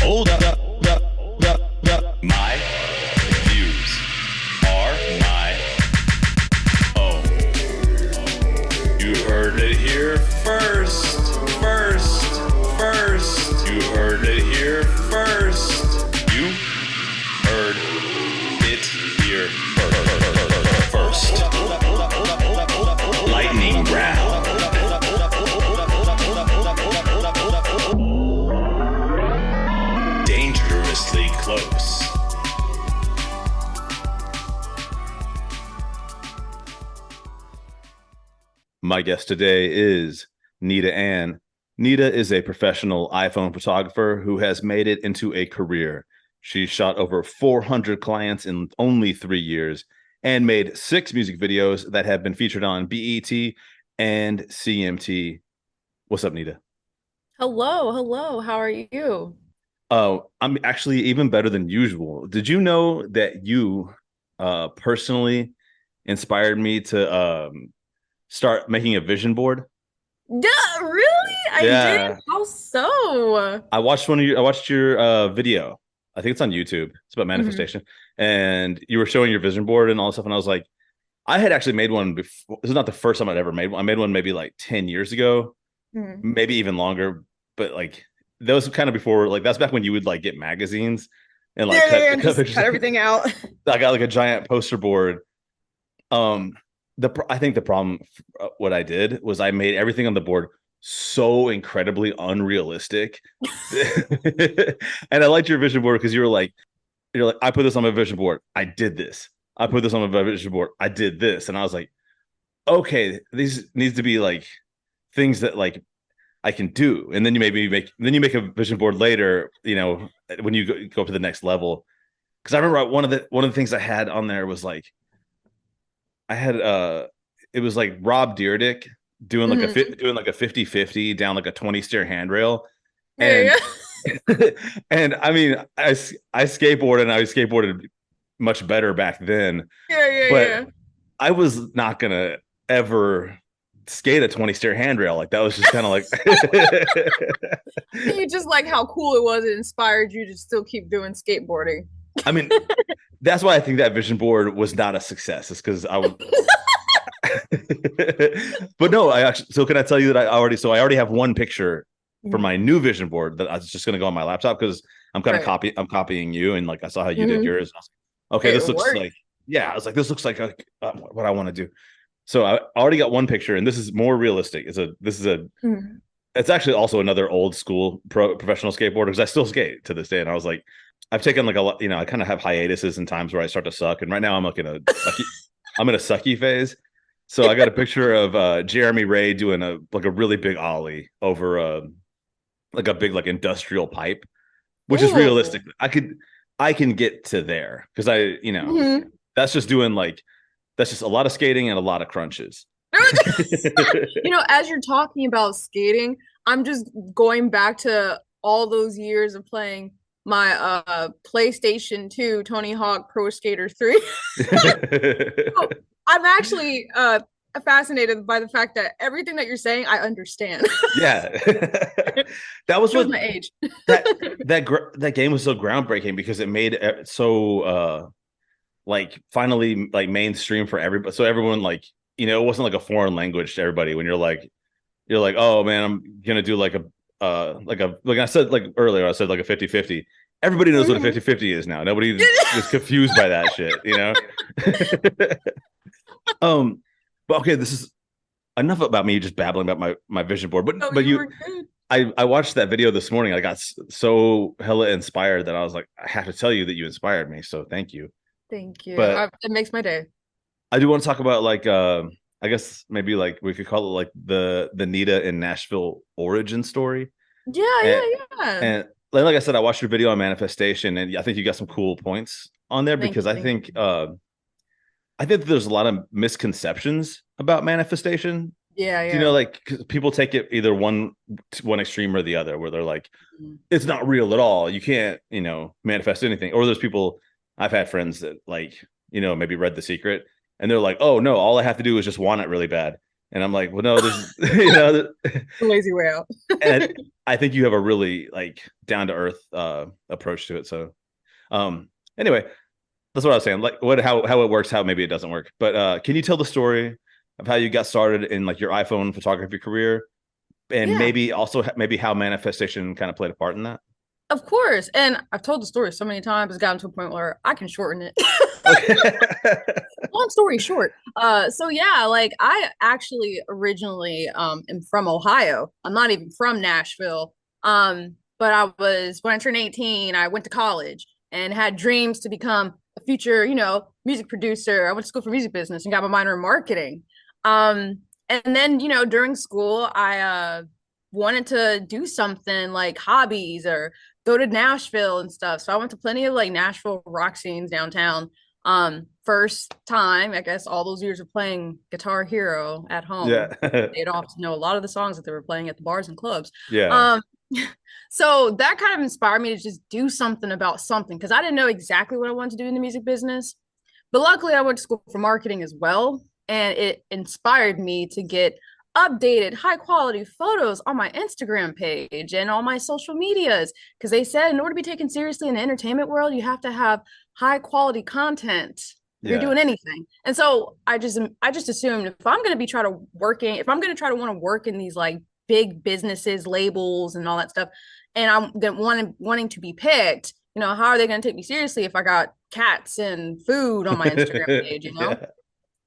Hold up. My views are my own. You heard it here first. You heard it here first. You heard it here first. Lightning round. Dangerously close. My guest today is Nita Ann. Nita is a professional iPhone photographer who has made it into a career. She shot over 400 clients in only 3 years and made 6 music videos that have been featured on BET and CMT. What's up, Nita? Hello. How are you? Oh, I'm actually even better than usual. Did you know that you personally inspired me to start making a vision board? Duh, really? I did. How so? I watched your video. I think it's on YouTube. It's about manifestation. And you were showing your vision board and all this stuff. And I was like, I had actually made one before. This is not the first time I'd ever made one. I made one maybe like 10 years ago, maybe even longer. But like that was kind of before, like that's back when you would like get magazines and like cut pictures, cut everything out. I got like a giant poster board. I think the problem, what I did was I made everything on the board so incredibly unrealistic. And I liked your vision board because you're like, I put this on my vision board. I did this. I put this on my vision board. I did this. And I was like, okay, these needs to be like things that like I can do. And then you make a vision board later, you know, when you go up to the next level. Because I remember one of the things I had on there was like, it was like Rob Dyrdek doing like a 50-50 down like a 20 stair handrail. And and I mean I skateboarded and I skateboarded much better back then. But I was not gonna ever skate a 20 stair handrail. Like that was just kind of like You just like how cool it was. It inspired you to still keep doing skateboarding. I mean, that's why I think that vision board was not a success. It's because I would. But no, so can I tell you that I already have one picture for my new vision board that I was just going to go on my laptop because I'm kind of I'm copying you, and like I saw how you did yours. I was like, okay, this looks like, I was like, this looks like what I want to do. So I already got one picture, and this is more realistic. It's actually also another old school professional skateboarder because I still skate to this day, and I was like, I've taken like a lot, you know, I kind of have hiatuses and times where I start to suck, and right now I'm like in a sucky phase. So I got a picture of Jeremy Ray doing a really big ollie over like a big like industrial pipe, which is realistic. I can get to there because that's just a lot of skating and a lot of crunches. You know, as you're talking about skating, I'm just going back to all those years of playing my PlayStation 2 Tony Hawk Pro Skater 3. So, I'm actually fascinated by the fact that everything that you're saying, I understand. Yeah. That was what my age. that game was so groundbreaking because it made it so like finally like mainstream for everybody. So everyone like, you know, it wasn't like a foreign language to everybody when you're like, oh man, I'm gonna do like I said like earlier, I said like a 50-50. Everybody knows what a 50-50 is now. Nobody is confused by that shit, you know? But okay, this is enough about me just babbling about my vision board. But I watched that video this morning. I got so hella inspired that I was like, I have to tell you that you inspired me. So thank you. Thank you. But it makes my day. I do want to talk about like I guess maybe like we could call it like the Nita in Nashville origin story. Yeah. And like I said, I watched your video on manifestation, and I think you got some cool points on there because I think there's a lot of misconceptions about manifestation. Yeah. You know, like people take it either one extreme or the other, where they're like, it's not real at all. You can't, you know, manifest anything. Or there's people, I've had friends that like, you know, maybe read The Secret and they're like, oh no, all I have to do is just want it really bad. And I'm like, well, no, there's, you know, lazy way out. I think you have a really like down to earth approach to it. So anyway, that's what I was saying. Like how it works, how maybe it doesn't work. But can you tell the story of how you got started in like your iPhone photography career, and maybe also maybe how manifestation kind of played a part in that? Of course. And I've told the story so many times, it's gotten to a point where I can shorten it. Okay. Long story short. So yeah, like I actually originally am from Ohio. I'm not even from Nashville. But I was when I turned 18, I went to college and had dreams to become a future, music producer. I went to school for music business and got my minor in marketing. And then, during school, I wanted to do something like hobbies or go to Nashville and stuff. So I went to plenty of like Nashville rock scenes downtown. First time, I guess all those years of playing Guitar Hero at home. Yeah. They'd often know a lot of the songs that they were playing at the bars and clubs. Yeah. So that kind of inspired me to just do something about something because I didn't know exactly what I wanted to do in the music business. But luckily I went to school for marketing as well. And it inspired me to get updated high quality photos on my Instagram page and all my social medias because they said in order to be taken seriously in the entertainment world, you have to have high quality content. You're doing anything. And so I just assumed if I'm going to try to want to work in these like big businesses, labels and all that stuff, and I'm wanting to be picked, how are they going to take me seriously if I got cats and food on my Instagram page, Yeah.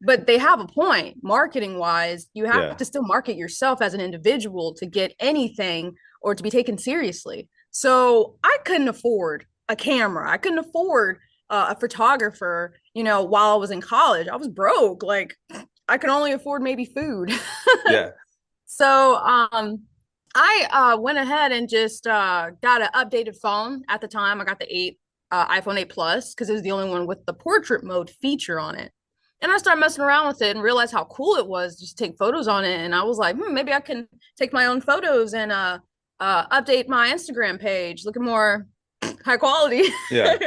But they have a point. Marketing wise, you have to still market yourself as an individual to get anything or to be taken seriously. So I couldn't afford a camera. I couldn't afford a photographer, while I was in college. I was broke. Like I could only afford maybe food. Yeah. So I went ahead and just got an updated phone. At the time, I got the iPhone 8 Plus because it was the only one with the portrait mode feature on it. And I started messing around with it and realized how cool it was just to take photos on it. And I was like, maybe I can take my own photos and update my Instagram page, looking more high quality. Yeah.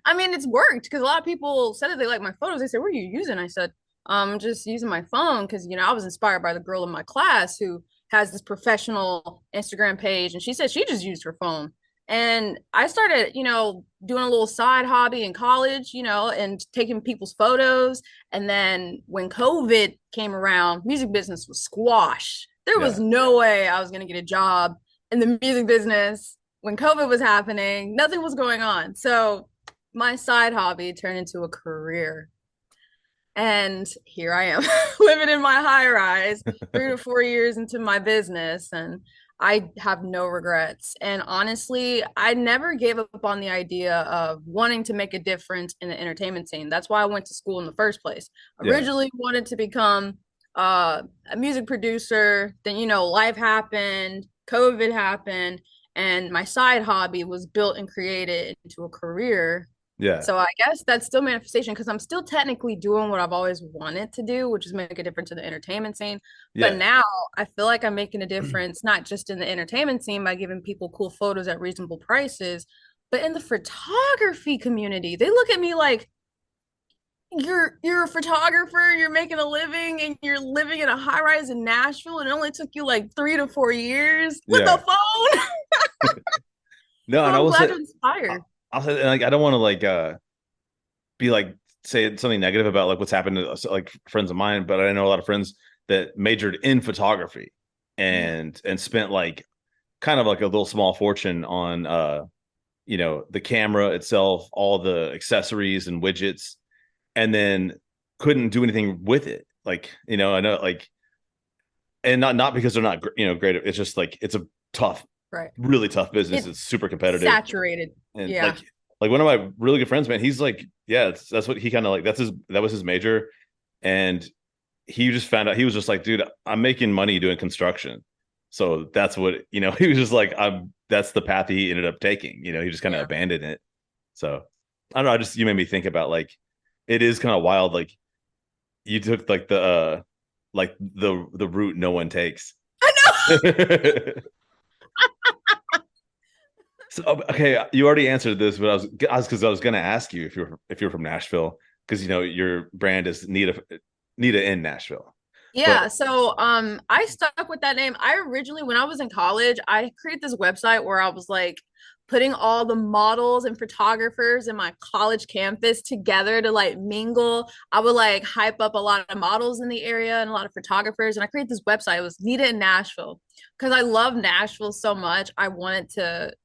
I mean, it's worked because a lot of people said that they like my photos. They said, what are you using? I said, I'm just using my phone because, I was inspired by the girl in my class who has this professional Instagram page. And she said she just used her phone. And I started, doing a little side hobby in college, and taking people's photos. And then when COVID came around, music business was squashed. There was no way I was going to get a job in the music business when COVID was happening. Nothing was going on. So my side hobby turned into a career. And here I am living in my high rise 3 to 4 years into my business. And I have no regrets. And honestly, I never gave up on the idea of wanting to make a difference in the entertainment scene. That's why I went to school in the first place. Originally wanted to become a music producer. Then, life happened, COVID happened, and my side hobby was built and created into a career. Yeah. So I guess that's still manifestation because I'm still technically doing what I've always wanted to do, which is make a difference in the entertainment scene. But now I feel like I'm making a difference, not just in the entertainment scene by giving people cool photos at reasonable prices, but in the photography community. They look at me like, you're a photographer, you're making a living, and you're living in a high rise in Nashville, and it only took you like 3 to 4 years with a phone. No, so and I'm glad to inspire. I'll say, like, I don't want to like be like say something negative about like what's happened to like friends of mine, but I know a lot of friends that majored in photography and spent like kind of like a little small fortune on the camera itself, all the accessories and widgets, and then couldn't do anything with it. Like, I know like, and not because they're not great. It's just like it's a tough, really tough business. It's super competitive, saturated. And like one of my really good friends, man, he's like, that's what he kind of like, that was his major. And he just found out, he was just like, dude, I'm making money doing construction. So that's what, he was just like, that's the path he ended up taking. He just kind of abandoned it. So I don't know. You made me think about like, it is kind of wild. Like you took like the route no one takes. I know. So, okay, you already answered this, but I was going to ask you if you're from Nashville, because your brand is Nita in Nashville. Yeah, so I stuck with that name. I originally, when I was in college, I created this website where I was like putting all the models and photographers in my college campus together to like mingle. I would like hype up a lot of models in the area and a lot of photographers. And I created this website. It was Nita in Nashville because I love Nashville so much. I wanted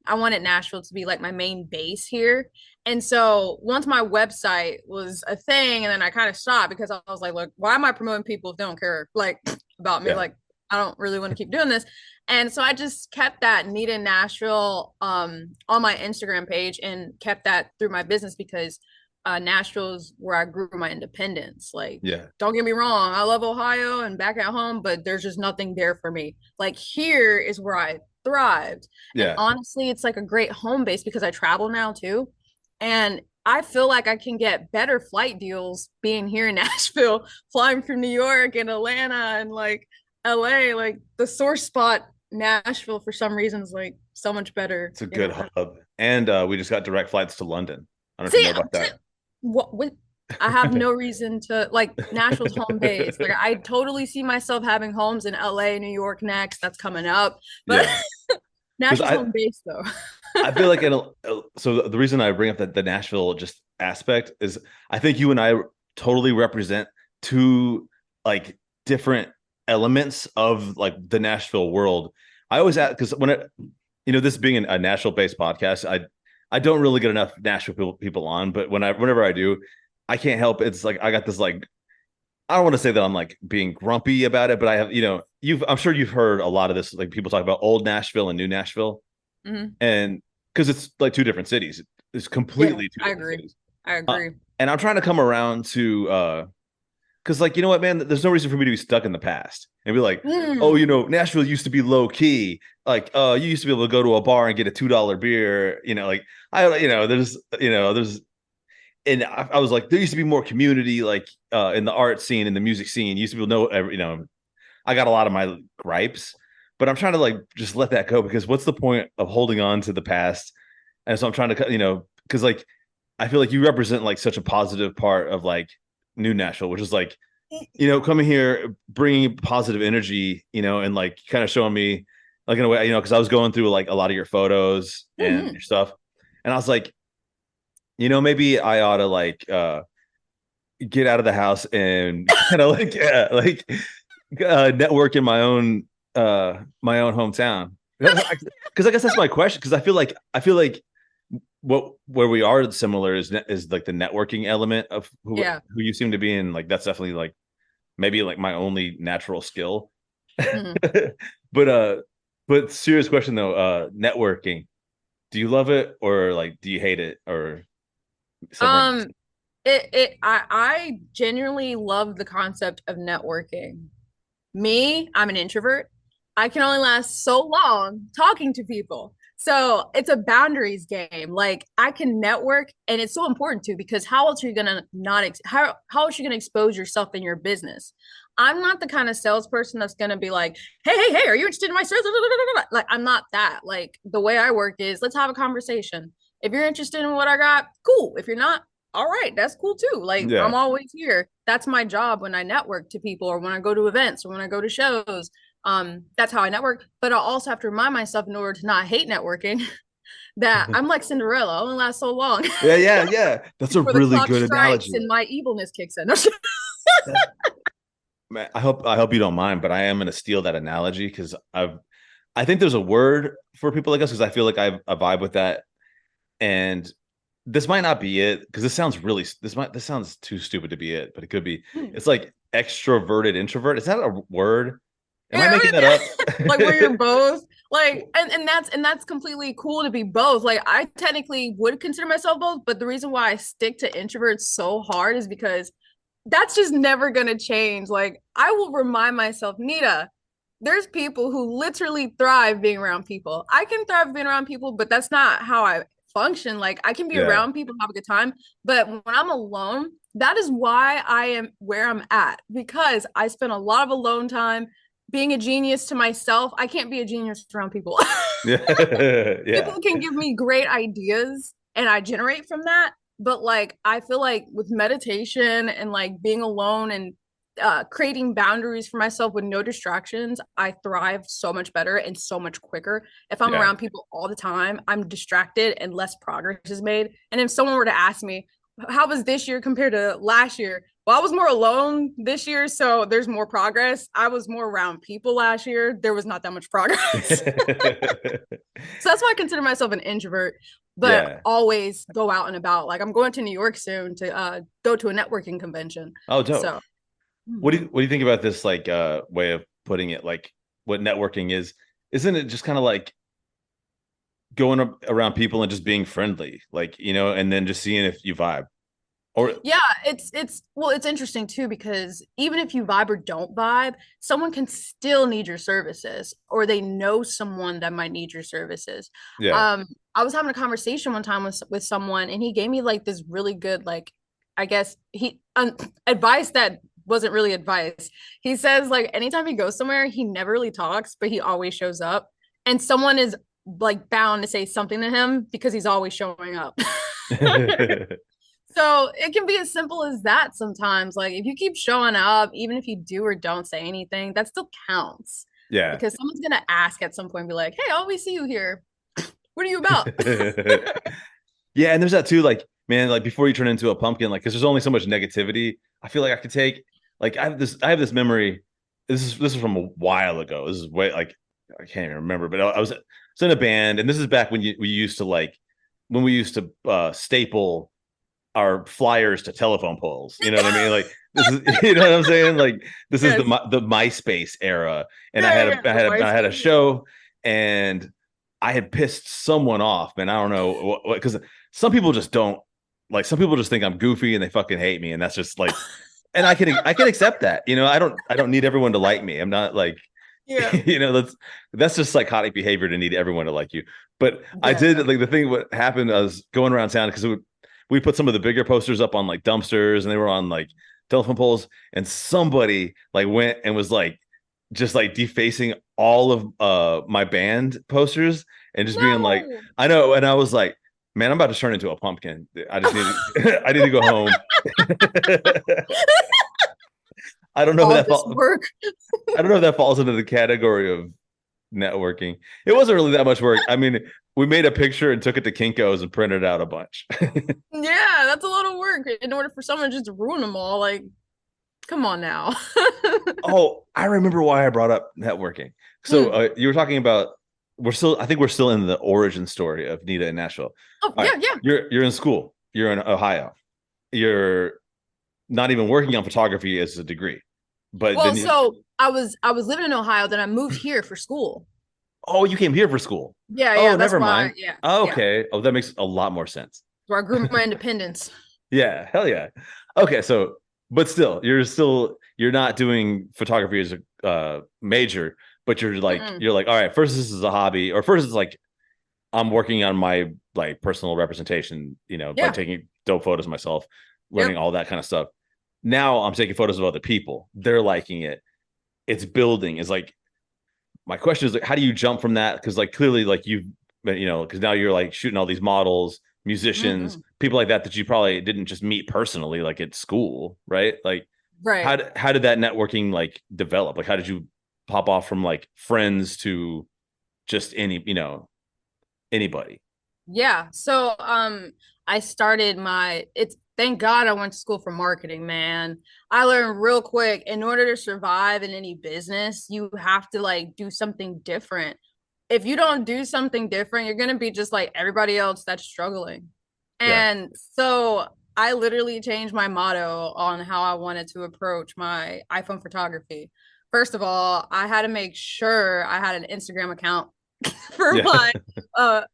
Nashville to be like my main base here. And so once my website was a thing, and then I kind of stopped because I was like, look, why am I promoting people if they don't care like about me? Yeah. Like, I don't really want to keep doing this. And so I just kept that Nita in Nashville on my Instagram page and kept that through my business because Nashville is where I grew my independence. Like, Yeah. don't get me wrong, I love Ohio and back at home, but there's just nothing there for me. Like, here is where I thrived. And Yeah. honestly, it's like a great home base because I travel now too. And I feel like I can get better flight deals being here in Nashville, flying from New York and Atlanta and like LA. Like the source spot, Nashville, for some reasons, like so much better. It's a good hub. And we just got direct flights to London. I don't know if See, you know about that. what I have no reason to like Nashville's home base. Like I totally see myself having homes in LA, New York next. That's coming up. But Yeah. Nashville's home base though. I feel like so the reason I bring up the Nashville just aspect is I think you and I totally represent two like different elements of like the Nashville world. I always ask because when it, this being a Nashville based podcast, I don't really get enough Nashville people on, but whenever I do, I can't help it. It's like I got this like I don't want to say that I'm like being grumpy about it, but I have I'm sure you've heard a lot of this like people talk about old Nashville and new Nashville. Mm-hmm. And because it's like two different cities, it's completely two different cities. I agree. And I'm trying to come around to because like, you know what, man, there's no reason for me to be stuck in the past and be like, oh, Nashville used to be low key. Like, you used to be able to go to a bar and get a $2 beer. Like there's and I was like, there used to be more community, like in the art scene and the music scene. You used to be able to know, I got a lot of my gripes, but I'm trying to like just let that go because what's the point of holding on to the past? And so I'm trying to, because like I feel like you represent like such a positive part of like New Nashville, which is like, coming here, bringing positive energy, and like kind of showing me like in a way, because I was going through like a lot of your photos and your stuff, and I was like, maybe I ought to like get out of the house and kind of like network in my own hometown because I guess that's my question because I feel like where we are similar is like the networking element of who you seem to be, and like that's definitely like maybe like my only natural skill. But serious question though, networking, do you love it or like do you hate it or I genuinely love the concept of networking. I'm an introvert. I can only last so long talking to people. So it's a boundaries game. Like I can network and it's so important to because how else are you gonna how else are you gonna expose yourself in your business? I'm not the kind of salesperson that's gonna be like, hey, are you interested in my service? Like I'm not that. Like the way I work is let's have a conversation. If you're interested in what I got, cool. If you're not, all right, that's cool too. Like I'm always here. That's my job when I network to people or when I go to events or when I go to shows. That's how I network. But I also have to remind myself in order to not hate networking that I'm like Cinderella. I only last so long. Yeah. That's a really good analogy. And my evilness kicks in. Man, I hope you don't mind, but I am going to steal that analogy because I think there's a word for people like us because I feel like I vibe with that. And this might not be it because this sounds too stupid to be it, but it could be. It's like extroverted introvert. Is that a word? Am I making that up? Like where you're both like, and that's completely cool to be both. Like I technically would consider myself both, but the reason why I stick to introverts so hard is because that's just never gonna change. Like I will remind myself, Nita, there's people who literally thrive being around people. I can thrive being around people, but that's not how I function. Like I can be around people, have a good time, but when I'm alone, that is why I am where I'm at because I spend a lot of alone time being a genius to myself. I can't be a genius around people. People can give me great ideas and I generate from that. But like, I feel like with meditation and like being alone and creating boundaries for myself with no distractions, I thrive so much better and so much quicker. If I'm Yeah. around people all the time, I'm distracted and less progress is made. And if someone were to ask me, how was this year compared to last year? Well, I was more alone this year, so there's more progress. I was more around people last year. There was not that much progress. So that's why I consider myself an introvert, but Yeah. always go out and about. Like I'm going to New York soon to go to a networking convention. Oh, dope. So What do you think about this like way of putting it? Like what networking is? Isn't it just kind of like going around people and just being friendly, like and then just seeing if you vibe? Or yeah, it's interesting too because even if you vibe or don't vibe, someone can still need your services or they know someone that might need your services. yeah, Um, I was having a conversation one time with someone and he gave me like this really good like I guess he advice that wasn't really advice. He says like anytime he goes somewhere, he never really talks, but he always shows up. And someone is like bound to say something to him because he's always showing up. So it can be as simple as that sometimes. Like if you keep showing up, even if you do or don't say anything, that still counts. yeah. Because someone's gonna ask at some point and be like, hey, I always see you here. What are you about? Yeah, and there's that too, like, man, like before you turn into a pumpkin, like, because there's only so much negativity. I feel like I could take, like, I have this memory. This is from a while ago. This is way like I can't even remember, but I was in a band, and this is back when we used to like when we used to staple our flyers to telephone poles. You know what I mean? Like this is, you know what I'm saying? Like this is Yes. the MySpace era, and Yeah, yeah, the I had a MySpace. show, and I had pissed someone off, man. I don't know what because some people just don't like. Some people just think I'm goofy and they fucking hate me, and that's just like, and I can accept that. I don't need everyone to like me. I'm not like Yeah. that's just psychotic behavior to need everyone to like you. But I Yeah, yeah. did like the thing. What happened? I was going around town because we put some of the bigger posters up on like dumpsters, and they were on like telephone poles. And somebody like went and was like just like defacing all of my band posters and just being like, No. I know. And I was like, man, I'm about to turn into a pumpkin. I just need I need to go home. I don't know if All that this fall, work. I don't know if that falls into the category of networking. It wasn't really that much work. I mean, we made a picture and took it to Kinko's and printed out a bunch. Yeah, that's a lot of work in order for someone just to ruin them all. Like, come on now. Oh, I remember why I brought up networking. So Hmm. you were talking about I think we're still in the origin story of Nita in Nashville. Oh, All right, yeah, yeah. you're in school. You're in Ohio. You're not even working on photography as a degree, but Well, then so I was living in Ohio, then I moved here for school. oh, you came here for school. Yeah, Oh, yeah, that's never why. mind. Yeah, Oh, yeah. okay. Oh, that makes a lot more sense. Where I grew my independence. Yeah, hell yeah. Okay, so but you're not doing photography as a major, but Mm-mm. you're like, all right, first this is a hobby, or first it's like I'm working on my like personal representation, by Yeah. taking dope photos of myself, learning Yep. all that kind of stuff. Now I'm taking photos of other people. They're liking it. It's building. Is like my question is like, how do you jump from that? Because like clearly, like because now you're like shooting all these models, musicians, Mm-mm. people like that you probably didn't just meet personally, like at school, right? Like Right. how did that networking like develop? Like how did you pop off from like friends to just anybody? Yeah. So I started my it's thank God I went to school for marketing, man. I learned real quick in order to survive in any business, you have to like do something different. If you don't do something different, you're gonna be just like everybody else that's struggling. Yeah, And so I literally changed my motto on how I wanted to approach my iPhone photography. First of all, I had to make sure I had an Instagram account for yeah, my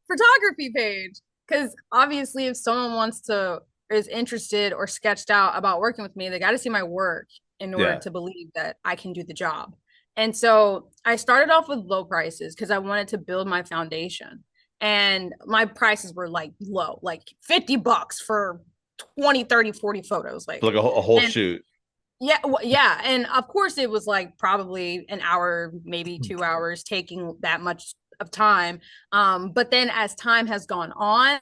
photography page. Because obviously, if someone wants to is interested or sketched out about working with me, they got to see my work in order yeah, to believe that I can do the job. And so I started off with low prices because I wanted to build my foundation. And my prices were like low, like $50 for 20, 30, 40 photos. Like, for like a whole and shoot. yeah, yeah, and of course it was like probably an hour, maybe 2 hours, taking that much of time. But then as time has gone on,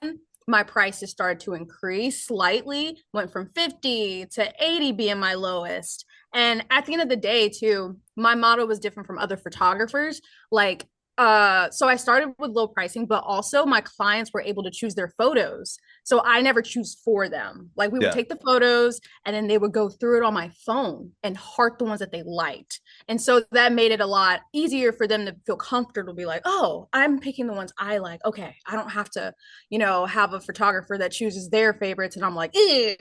my prices started to increase slightly, went from 50 to 80 being my lowest. And at the end of the day, too, my model was different from other photographers. Like, so I started with low pricing, but also my clients were able to choose their photos. So I never choose for them. Like we would Yeah. take the photos and then they would go through it on my phone and heart the ones that they liked. And so that made it a lot easier for them to feel comfortable, be like, oh, I'm picking the ones I like. Okay, I don't have to, have a photographer that chooses their favorites and I'm like,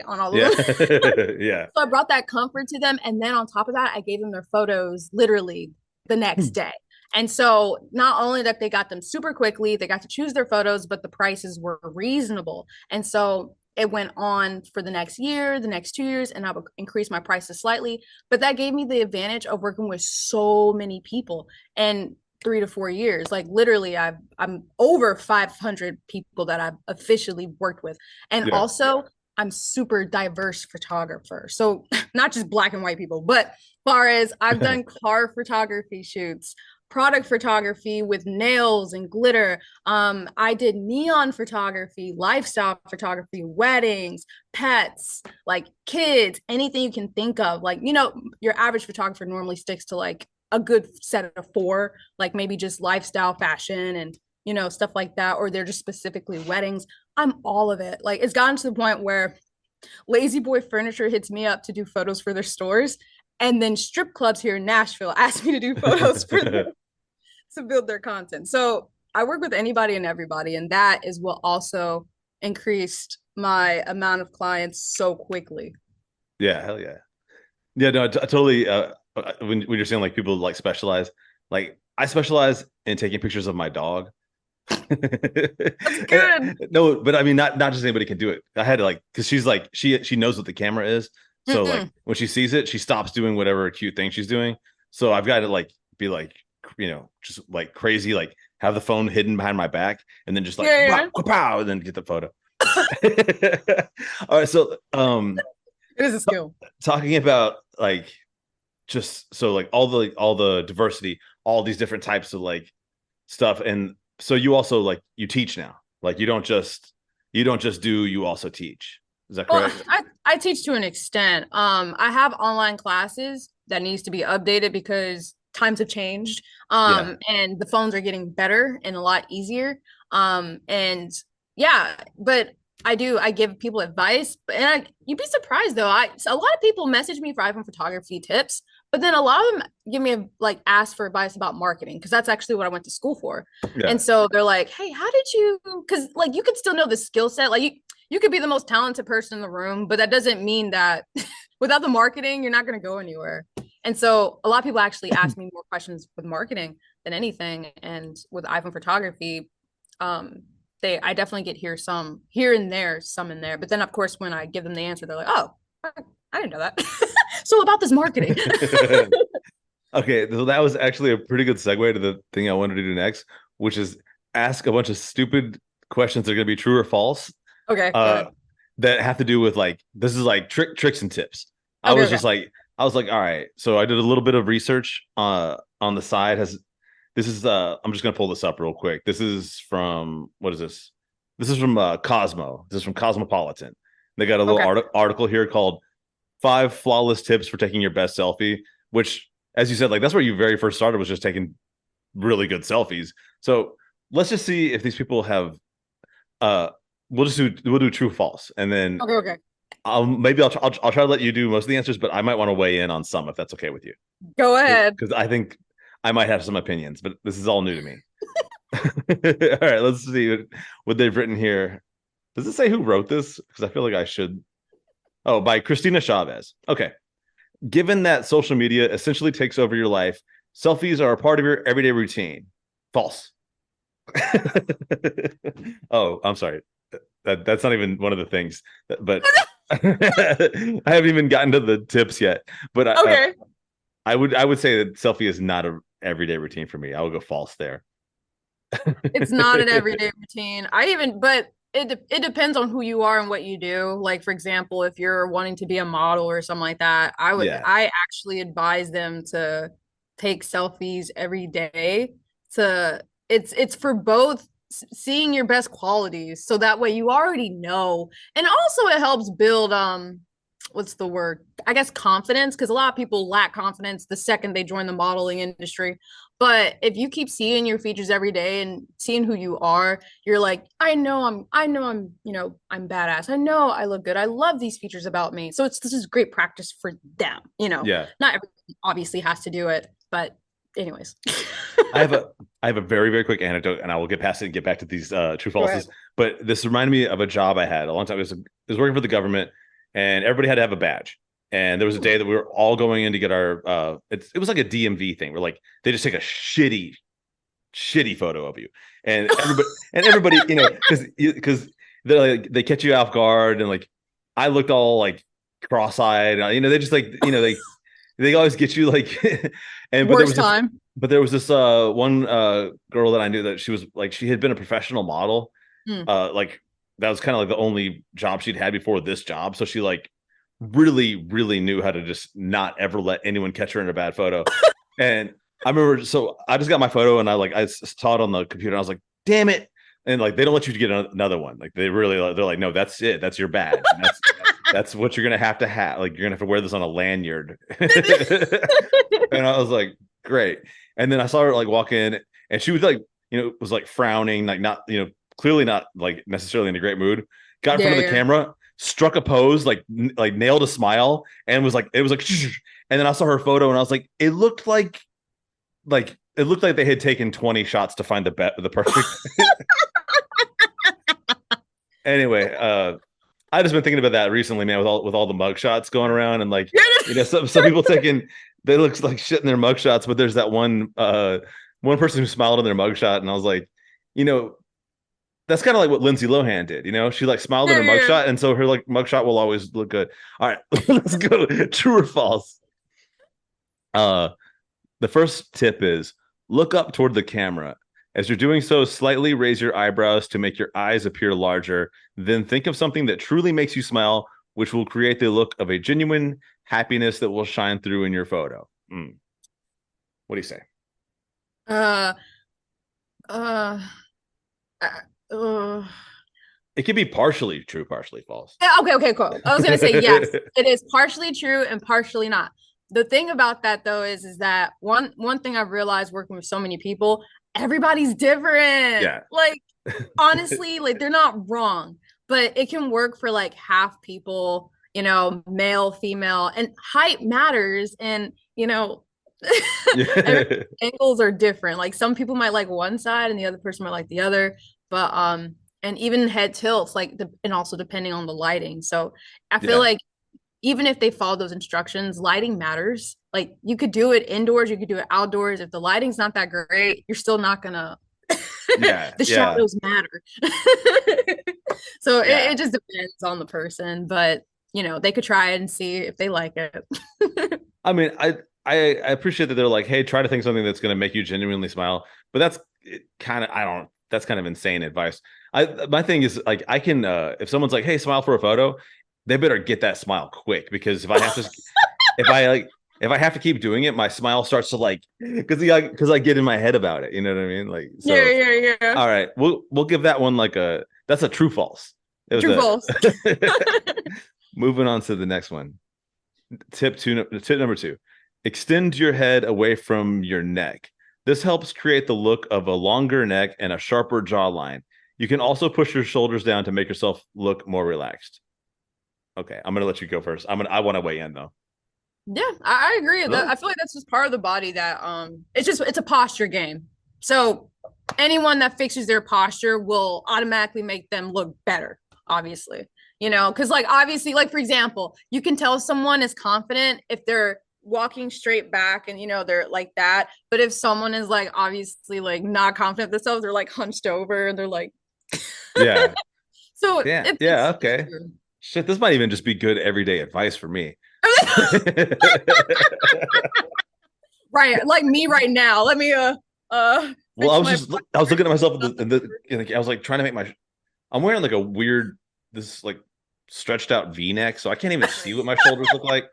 on all of Yeah. them. Yeah. So I brought that comfort to them. And then on top of that, I gave them their photos literally the next day. And so not only that they got them super quickly, they got to choose their photos, but the prices were reasonable. And so it went on for the next year, the next 2 years, and I would increase my prices slightly. But that gave me the advantage of working with so many people. And 3 to 4 years, like literally, I'm over 500 people that I've officially worked with. And Yeah. also, I'm super diverse photographer. So not just black and white people, but far as I've done car photography shoots, product photography with nails and glitter. I did neon photography, lifestyle photography, weddings, pets, like kids, anything you can think of. Like, your average photographer normally sticks to like a good set of four, like maybe just lifestyle, fashion, and stuff like that, or they're just specifically weddings. I'm all of it. Like it's gotten to the point where Lazy Boy Furniture hits me up to do photos for their stores. And then strip clubs here in Nashville ask me to do photos for them to build their content. So I work with anybody and everybody. And that is what also increased my amount of clients so quickly. Yeah, hell yeah. Yeah, no, I totally. When you're saying like people like specialize, like I specialize in taking pictures of my dog. That's good. No, but I mean, not just anybody can do it. I had to like, because she's like, she knows what the camera is. So like when she sees it, she stops doing whatever cute thing she's doing. So I've got to like be like, just like crazy, like have the phone hidden behind my back and then just like pow, pow, and then get the photo. All right, so it is a skill. Talking about like just so like all the diversity, all these different types of like stuff, and so you also like you teach now, like you don't just do, you also teach. Is that correct? Well, I teach to an extent. I have online classes that needs to be updated because times have changed. And the phones are getting better and a lot easier. And yeah, but I give people advice, and you'd be surprised though. A lot of people message me for iPhone photography tips, but then a lot of them give me ask for advice about marketing because that's actually what I went to school for. Yeah. And so they're like, "Hey, how did you?" Because you could still know the skill set. Like you could be the most talented person in the room, but that doesn't mean that without the marketing, you're not going to go anywhere. And so a lot of people actually ask me more questions with marketing than anything, and with iPhone photography, I definitely get here and there, some in there. But then of course, when I give them the answer, they're like, "Oh, I didn't know that." So about this marketing. Okay, so that was actually a pretty good segue to the thing I wanted to do next, which is ask a bunch of stupid questions that are going to be true or false. Okay. That have to do with like this is like tricks and tips. I was like, all right. So I did a little bit of research on the side. I'm just gonna pull this up real quick. This is from what is this? This is from Cosmo. This is from Cosmopolitan. They got a little article here called 5 Flawless Tips for Taking Your Best Selfie, which, as you said, like that's where you very first started, was just taking really good selfies. So let's just see if these people have we'll do true false, and then okay. I'll try to let you do most of the answers, but I might want to weigh in on some if that's okay with you. Go ahead, because I think I might have some opinions, but this is all new to me. All right, let's see what they've written here. Does it say who wrote this? Because I feel like I should. Oh, by Christina Chavez. Okay. Given that social media essentially takes over your life, selfies are a part of your everyday routine. False. Oh, I'm sorry. That's not even one of the things, but I haven't even gotten to the tips yet. But okay. I would say that selfie is not a everyday routine for me. I would go false there. It's not an everyday routine. But it depends on who you are and what you do. Like for example, if you're wanting to be a model or something like that, I actually advise them to take selfies every day. It's for both seeing your best qualities, so that way you already know, and also it helps build what's the word? I guess confidence, because a lot of people lack confidence the second they join the modeling industry. But if you keep seeing your features every day and seeing who you are, you're like, I'm badass. I know I look good. I love these features about me. So this is great practice for them. Yeah. Not everyone obviously has to do it, but anyways. I have a very, very quick anecdote, and I will get past it and get back to these true falses. But this reminded me of a job I had a long time. I was working for the government, and everybody had to have a badge. And there was a day that we were all going in to get our it was like a DMV thing where like they just take a shitty photo of you, and everybody because they catch you off guard, and like I looked all like cross-eyed, they just like they always get you like and worst time. But there was this one girl that I knew that she was like she had been a professional model, like that was kind of like the only job she'd had before this job, so she like really, really knew how to just not ever let anyone catch her in a bad photo. And I remember, so I just got my photo and I saw it on the computer and I was like, damn it. And like, they don't let you get another one. Like they're like, no, that's it. That's your badge. That's what you're going to have. Like, you're going to have to wear this on a lanyard. And I was like, great. And then I saw her like walk in and she was like, was like frowning, like not, clearly not like necessarily in a great mood. Got in front of the camera, struck a pose, like nailed a smile, and it was like, and then I saw her photo, and I was like, it looked like they had taken 20 shots to find the perfect. Anyway, I just been thinking about that recently, man, with all the mug shots going around, and like, some people they look like shit in their mug shots, but there's that one person who smiled in their mug shot, and I was like, that's kind of like what Lindsay Lohan did, she like smiled in her mugshot, and so her like mugshot will always look good. All right, let's go. True or false? The first tip is look up toward the camera. As you're doing so, slightly raise your eyebrows to make your eyes appear larger. Then think of something that truly makes you smile, which will create the look of a genuine happiness that will shine through in your photo. What do you say? It can be partially true, partially false. Okay, cool. I was gonna say yes, it is partially true and partially not. The thing about that though is that one thing I've realized working with so many people, everybody's different. Yeah. Like honestly, like they're not wrong, but it can work for like half people, male, female, and height matters, and angles are different. Like some people might like one side and the other person might like the other. But and even head tilts, like and also depending on the lighting. So I feel like even if they follow those instructions, lighting matters. Like you could do it indoors, you could do it outdoors. If the lighting's not that great, you're still not gonna the shadows matter. So it just depends on the person, but they could try it and see if they like it. I mean, I appreciate that they're like, hey, try to think something that's gonna make you genuinely smile, but that's that's kind of insane advice. My thing is like, I can if someone's like, hey, smile for a photo, they better get that smile quick, because if I have to if I have to keep doing it, my smile starts to like, because I get in my head about it, you know what I mean? Like, so, yeah. All right, we'll give that one like that's a true false. False. Moving on to the next one. Tip number 2: extend your head away from your neck. This helps create the look of a longer neck and a sharper jawline. You can also push your shoulders down to make yourself look more relaxed. Okay, I'm gonna let you go first. I want to weigh in though. Yeah, I agree. I feel like that's just part of the body that it's a posture game. So anyone that fixes their posture will automatically make them look better, obviously. Because like obviously, like for example, you can tell someone is confident if they're walking straight back and they're like that. But if someone is like obviously like not confident themselves, they're like hunched over and they're like yeah. So yeah, okay. Shit, this might even just be good everyday advice for me. Right, like me right now. Let me well, I was looking at myself and I was like trying to make I'm wearing like a weird this like stretched out V-neck, so I can't even see what my shoulders look like.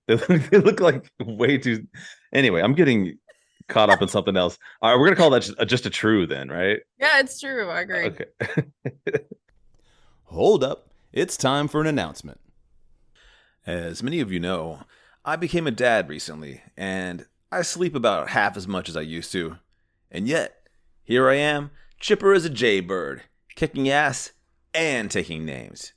They look like way too. Anyway, I'm getting caught up in something else. All right, we're gonna call that just a true then, right? Yeah, it's true. I agree. Okay. Hold up. It's time for an announcement. As many of you know, I became a dad recently, and I sleep about half as much as I used to. And yet, here I am, chipper as a jaybird, kicking ass and taking names.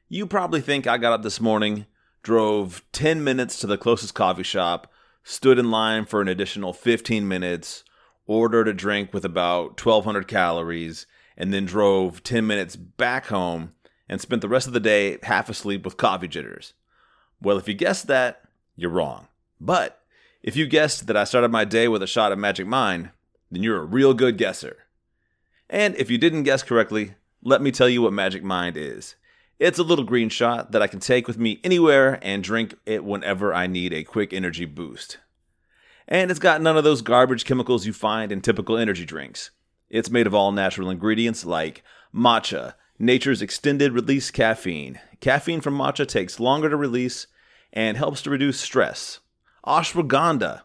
You probably think I got up this morning, drove 10 minutes to the closest coffee shop, stood in line for an additional 15 minutes, ordered a drink with about 1,200 calories, and then drove 10 minutes back home and spent the rest of the day half asleep with coffee jitters. Well, if you guessed that, you're wrong. But if you guessed that I started my day with a shot of Magic Mind, then you're a real good guesser. And if you didn't guess correctly, let me tell you what Magic Mind is. It's a little green shot that I can take with me anywhere and drink it whenever I need a quick energy boost. And it's got none of those garbage chemicals you find in typical energy drinks. It's made of all natural ingredients like matcha, nature's extended release caffeine. Caffeine from matcha takes longer to release and helps to reduce stress. Ashwagandha,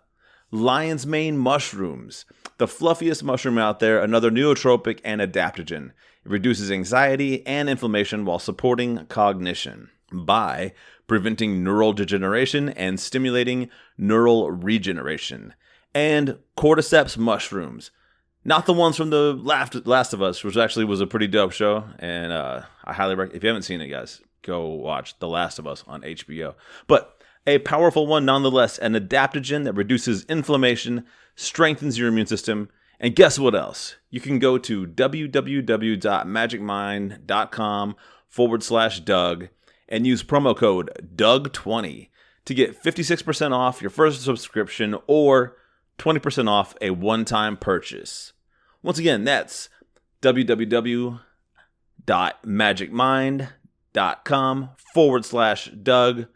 lion's mane mushrooms, the fluffiest mushroom out there, another nootropic and adaptogen. It reduces anxiety and inflammation while supporting cognition by preventing neural degeneration and stimulating neural regeneration. And cordyceps mushrooms. Not the ones from the Last of Us, which actually was a pretty dope show. And I highly recommend, if you haven't seen it, guys, go watch The Last of Us on HBO. But a powerful one nonetheless, an adaptogen that reduces inflammation, strengthens your immune system. And guess what else? You can go to www.magicmind.com/Doug and use promo code Doug20 to get 56% off your first subscription or 20% off a one-time purchase. Once again, that's www.magicmind.com/Doug,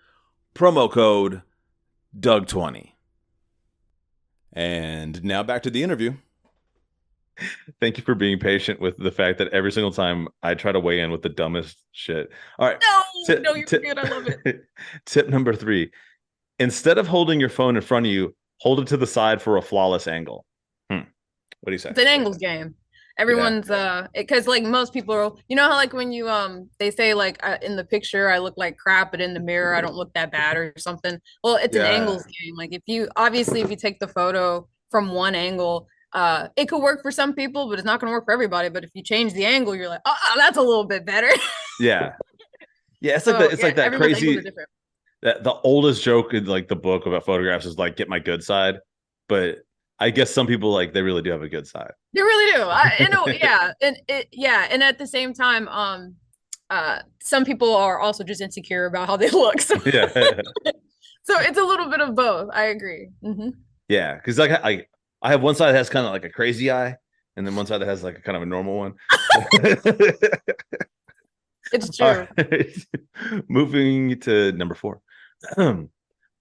promo code Doug20. And now back to the interview. Thank you for being patient with the fact that every single time I try to weigh in with the dumbest shit. All right. No, you're good. I love it. Tip number 3. Instead of holding your phone in front of you, hold it to the side for a flawless angle. What do you say? It's an angles game. Everyone's because like most people are, you know how like when you they say like in the picture I look like crap, but in the mirror I don't look that bad or something. Well, it's an angles game. Like if you take the photo from one angle, it could work for some people, but it's not going to work for everybody. But if you change the angle, you're like, oh, that's a little bit better. Yeah, it's like it's like that crazy. That the oldest joke in like the book about photographs is like, get my good side, but I guess some people like they really do have a good side. They really do. I know, yeah, and at the same time, some people are also just insecure about how they look. So, yeah. So it's a little bit of both. I agree. Mm-hmm. Yeah, because like I have one side that has kind of like a crazy eye, and then one side that has like a kind of a normal one. It's true. Right. Moving to number 4.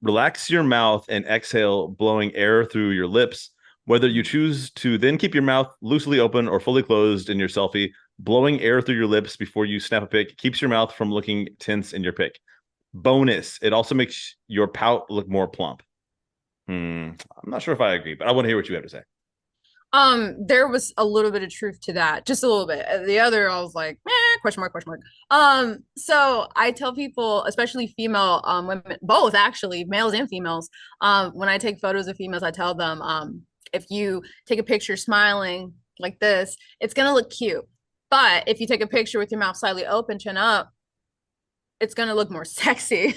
Relax your mouth and exhale, blowing air through your lips. Whether you choose to then keep your mouth loosely open or fully closed in your selfie, blowing air through your lips before you snap a pic keeps your mouth from looking tense in your pic. Bonus, it also makes your pout look more plump. I'm not sure if I agree, but I want to hear what you have to say. There was a little bit of truth to that, just a little bit. The other, I was like, question mark. So I tell people, especially female women, both actually, males and females, when I take photos of females, I tell them, if you take a picture smiling like this, it's gonna look cute. But if you take a picture with your mouth slightly open, chin up, it's gonna look more sexy.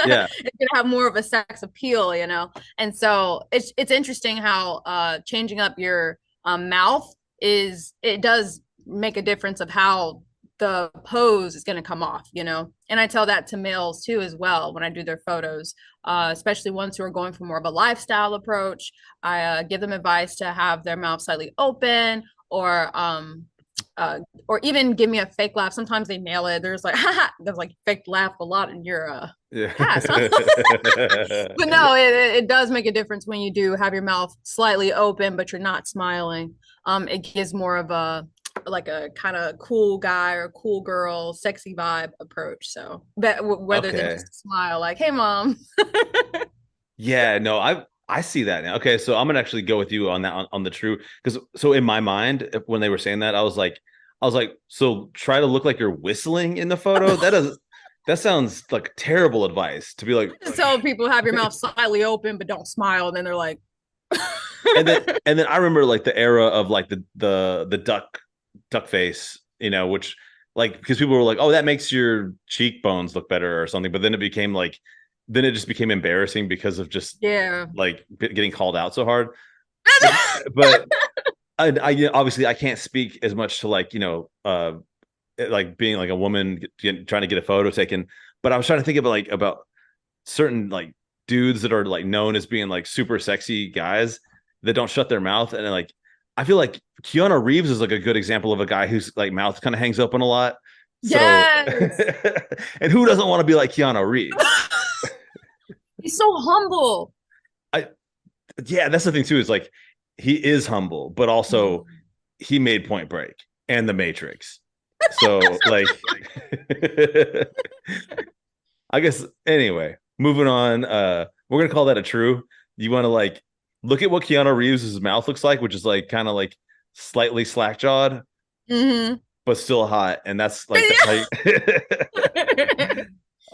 Yeah. It's gonna have more of a sex appeal, you know. And so it's interesting how changing up your mouth it does make a difference of how the pose is gonna come off, you know. And I tell that to males too as well when I do their photos, especially ones who are going for more of a lifestyle approach. I give them advice to have their mouth slightly open or even give me a fake laugh. Sometimes they nail it. There's like, there's like fake laugh a lot in your past. Huh? But no, it does make a difference when you do have your mouth slightly open, but you're not smiling. It gives more of a kind of cool guy or cool girl, sexy vibe approach. So that whether than just a smile, like, hey, mom. Yeah, no, I see that now. Okay, so I'm gonna actually go with you on that on the true, because so in my mind when they were saying that I was like, so try to look like you're whistling in the photo. That sounds like terrible advice to be like. Just tell people have your mouth slightly open, but don't smile. And then they're like, and then I remember like the era of like the duck face, which like because people were like, oh, that makes your cheekbones look better or something. But then it just became embarrassing because of just like getting called out so hard. But I obviously I can't speak as much to like like being like a woman trying to get a photo taken, but I was trying to think about certain like dudes that are like known as being like super sexy guys that don't shut their mouth, and like I feel like Keanu Reeves is like a good example of a guy whose like mouth kind of hangs open a lot. So, and who doesn't want to be like Keanu Reeves? He's so humble. Yeah, that's the thing too. Is like he is humble, but also he made Point Break and The Matrix. So like, I guess anyway, moving on. We're gonna call that a true. You want to like look at what Keanu Reeves' mouth looks like, which is like kind of like slightly slack jawed, but still hot, and that's like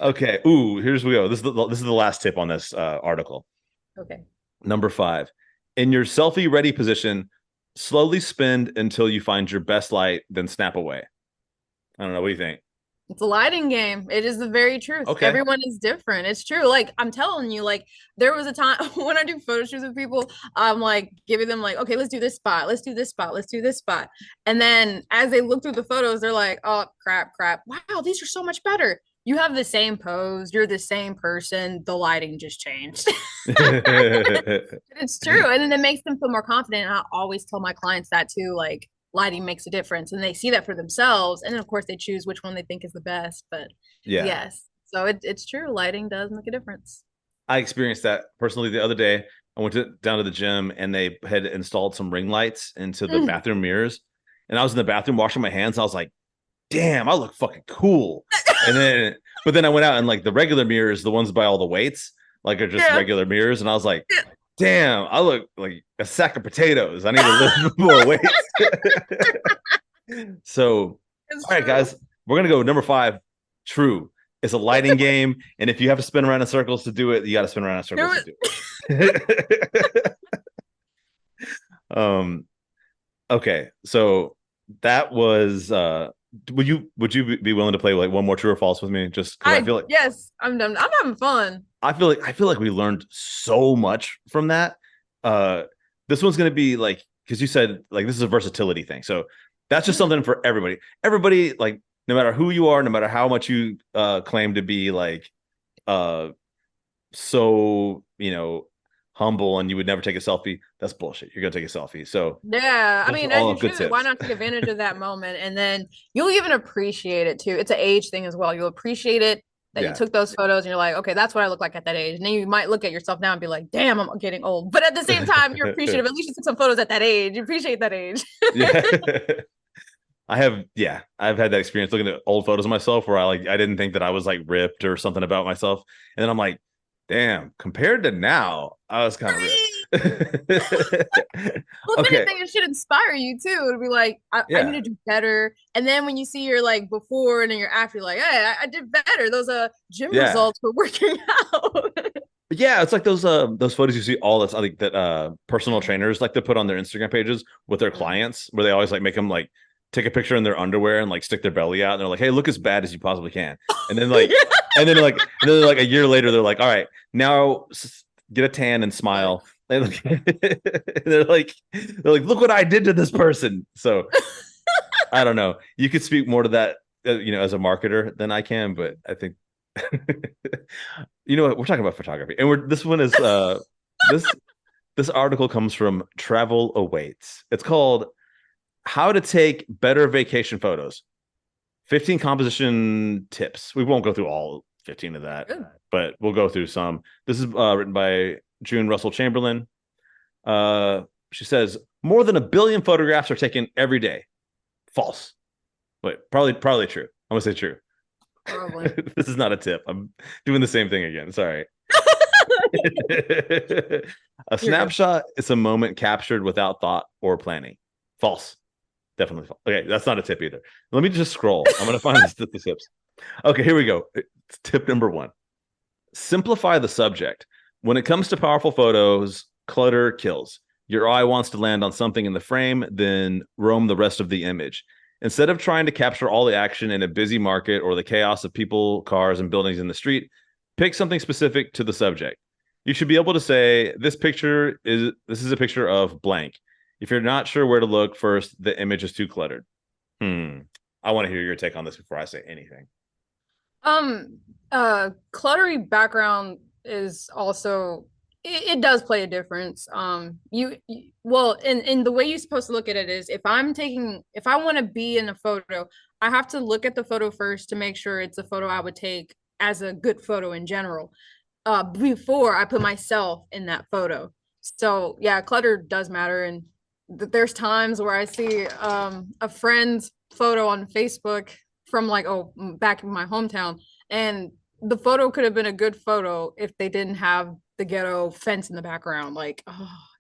okay. Ooh, here's we go. This is the last tip on this article. Okay. Number 5, in your selfie ready position, slowly spin until you find your best light, then snap away. I don't know. What do you think? It's a lighting game. It is the very truth. Okay. Everyone is different. It's true. Like I'm telling you, like there was a time when I do photo shoots with people, I'm like giving them like, okay, let's do this spot. Let's do this spot. Let's do this spot. And then as they look through the photos, they're like, oh, crap. Wow, these are so much better. You have the same pose. You're the same person. The lighting just changed. It's true. And then it makes them feel more confident. And I always tell my clients that too, like, lighting makes a difference, and they see that for themselves, and then of course they choose which one they think is the best. But yes, so it's true, lighting does make a difference. I experienced that personally the other day. I went down to the gym, and they had installed some ring lights into the bathroom mirrors, and I was in the bathroom washing my hands. I was like, damn, I look fucking cool. But then I went out, and like the regular mirrors, the ones by all the weights, like are just regular mirrors, and I was like, damn, I look like a sack of potatoes. I need to lift more weights. So, all right, guys, we're going to go number 5. True. It's a lighting game. And if you have to spin around in circles to do it, you got to spin around in circles to do it. Okay. So that was, would you be willing to play like one more true or false with me? Just because I feel like, yes, I'm done. I'm having fun. I feel like we learned so much from that. This one's going to be like, because you said like this is a versatility thing, so that's just something for everybody. Everybody, like no matter who you are, no matter how much you claim to be like so humble and you would never take a selfie, that's bullshit. You're gonna take a selfie. So yeah, I mean, as you should. Why not take advantage of that moment, and then you'll even appreciate it too. It's an age thing as well. You'll appreciate it that you took those photos, and you're like, okay, that's what I look like at that age. And then you might look at yourself now and be like, damn, I'm getting old. But at the same time, you're appreciative. At least you took some photos at that age. You appreciate that age. Yeah. I've had that experience looking at old photos of myself where I didn't think that I was like ripped or something about myself. And then I'm like, damn, compared to now, I was kind of ripped. Well, if anything, it should inspire you too. It'll be like, I need to do better. And then when you see your like before and then you're after, you're like, hey, I did better. Those gym results for working out. Yeah, it's like those photos you see all this. I think that personal trainers like to put on their Instagram pages with their clients, where they always like make them like take a picture in their underwear and like stick their belly out. And they're like, hey, look as bad as you possibly can. And then like, and then like a year later, they're like, all right, now get a tan and smile. And they're like, look what I did to this person. So I don't know. You could speak more to that, as a marketer than I can, but I think, what, we're talking about photography, and this one is this article comes from Travel Awaits. It's called How to Take Better Vacation Photos. 15 composition tips. We won't go through all 15 of that, but we'll go through some. This is written by June Russell Chamberlain. She says more than 1 billion photographs are taken every day. False, but probably true. I'm gonna say true. Probably. This is not a tip. I'm doing the same thing again. Sorry. A snapshot is a moment captured without thought or planning. False. Definitely false. Okay, that's not a tip either. Let me just scroll. I'm gonna find the tips. Okay, here we go. Tip number 1. Simplify the subject. When it comes to powerful photos, clutter kills. Your eye wants to land on something in the frame, then roam the rest of the image. Instead of trying to capture all the action in a busy market or the chaos of people, cars, and buildings in the street, pick something specific to the subject. You should be able to say, this is a picture of blank. If you're not sure where to look first, the image is too cluttered. I want to hear your take on this before I say anything. Cluttery background is also it does play a difference. Well, in the way you're supposed to look at it is if I want to be in a photo, I have to look at the photo first to make sure it's a photo I would take as a good photo in general, before I put myself in that photo. So yeah, clutter does matter. And there's times where I see a friend's photo on Facebook from like, back in my hometown, and the photo could have been a good photo if they didn't have the ghetto fence in the background. Like,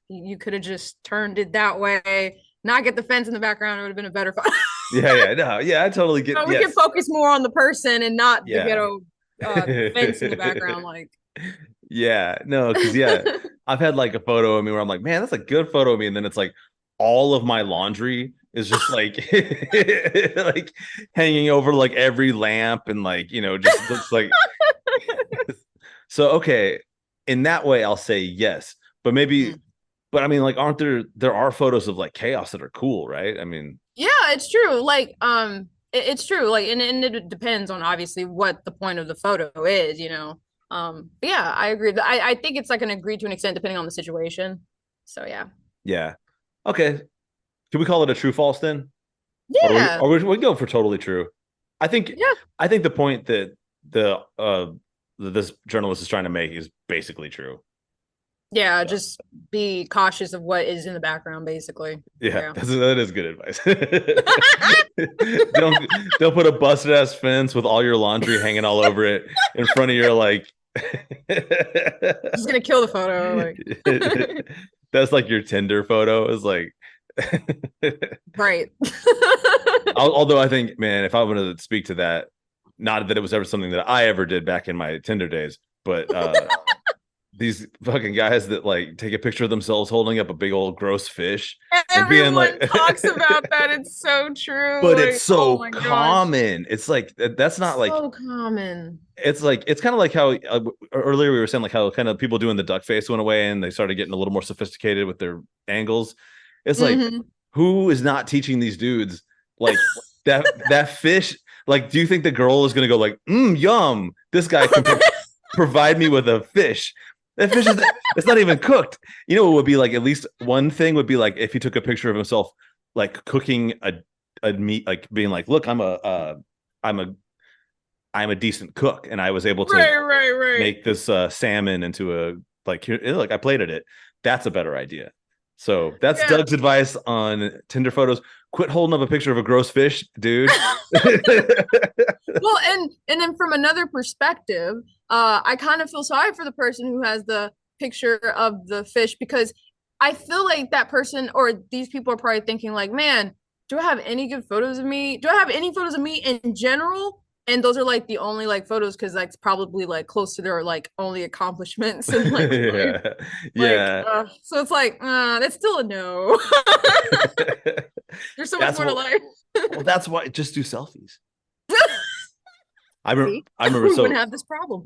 you could have just turned it that way, not get the fence in the background. It would have been a better photo. I totally get. So we can focus more on the person and not the ghetto fence in the background. Like, because I've had like a photo of me where I'm like, man, that's a good photo of me, and then it's like all of my laundry is just like like hanging over like every lamp, and like, just looks like. So okay, in that way I'll say yes, but maybe but I mean, like, aren't there are photos of like chaos that are cool, right? I mean, yeah, it's true. Like, it's true. Like, and it depends on obviously what the point of the photo is, but yeah, I agree. I think it's like an agree to an extent depending on the situation. So yeah. Okay, can we call it a true false then? Yeah. Or we go for totally true. I think the point that this journalist is trying to make is basically true. Yeah, just be cautious of what is in the background, basically. Yeah. That is good advice. don't put a busted ass fence with all your laundry hanging all over it in front of your like. Just gonna kill the photo. Like. That's like your Tinder photo is like. Right. Although I think, man, if I wanted to speak to that, not that it was ever something that I ever did back in my Tinder days, but these fucking guys that like take a picture of themselves holding up a big old gross fish. Everyone like, talks about that. It's so true. But like, it's so common. It's like that's not like so common. It's like it's kind of like how earlier we were saying like how kind of people doing the duck face went away and they started getting a little more sophisticated with their angles. It's like who is not teaching these dudes like that fish? Like, do you think the girl is gonna go like, yum? This guy can provide me with a fish. That fish it's not even cooked. You know, it would be like at least one thing would be like if he took a picture of himself like cooking a meat, like being like, look, I'm a decent cook, and I was able to make this salmon into a like here, look, I plated it. That's a better idea. So that's Doug's advice on Tinder photos. Quit holding up a picture of a gross fish, dude. Well, and then from another perspective, I kind of feel sorry for the person who has the picture of the fish, because I feel like that person or these people are probably thinking like, man, do I have any good photos of me? Do I have any photos of me in general? And those are like the only like photos because like probably like close to their like only accomplishments and like so it's like that's still a no. There's so much more to life. Well, that's why just do selfies. I remember we wouldn't have this problem.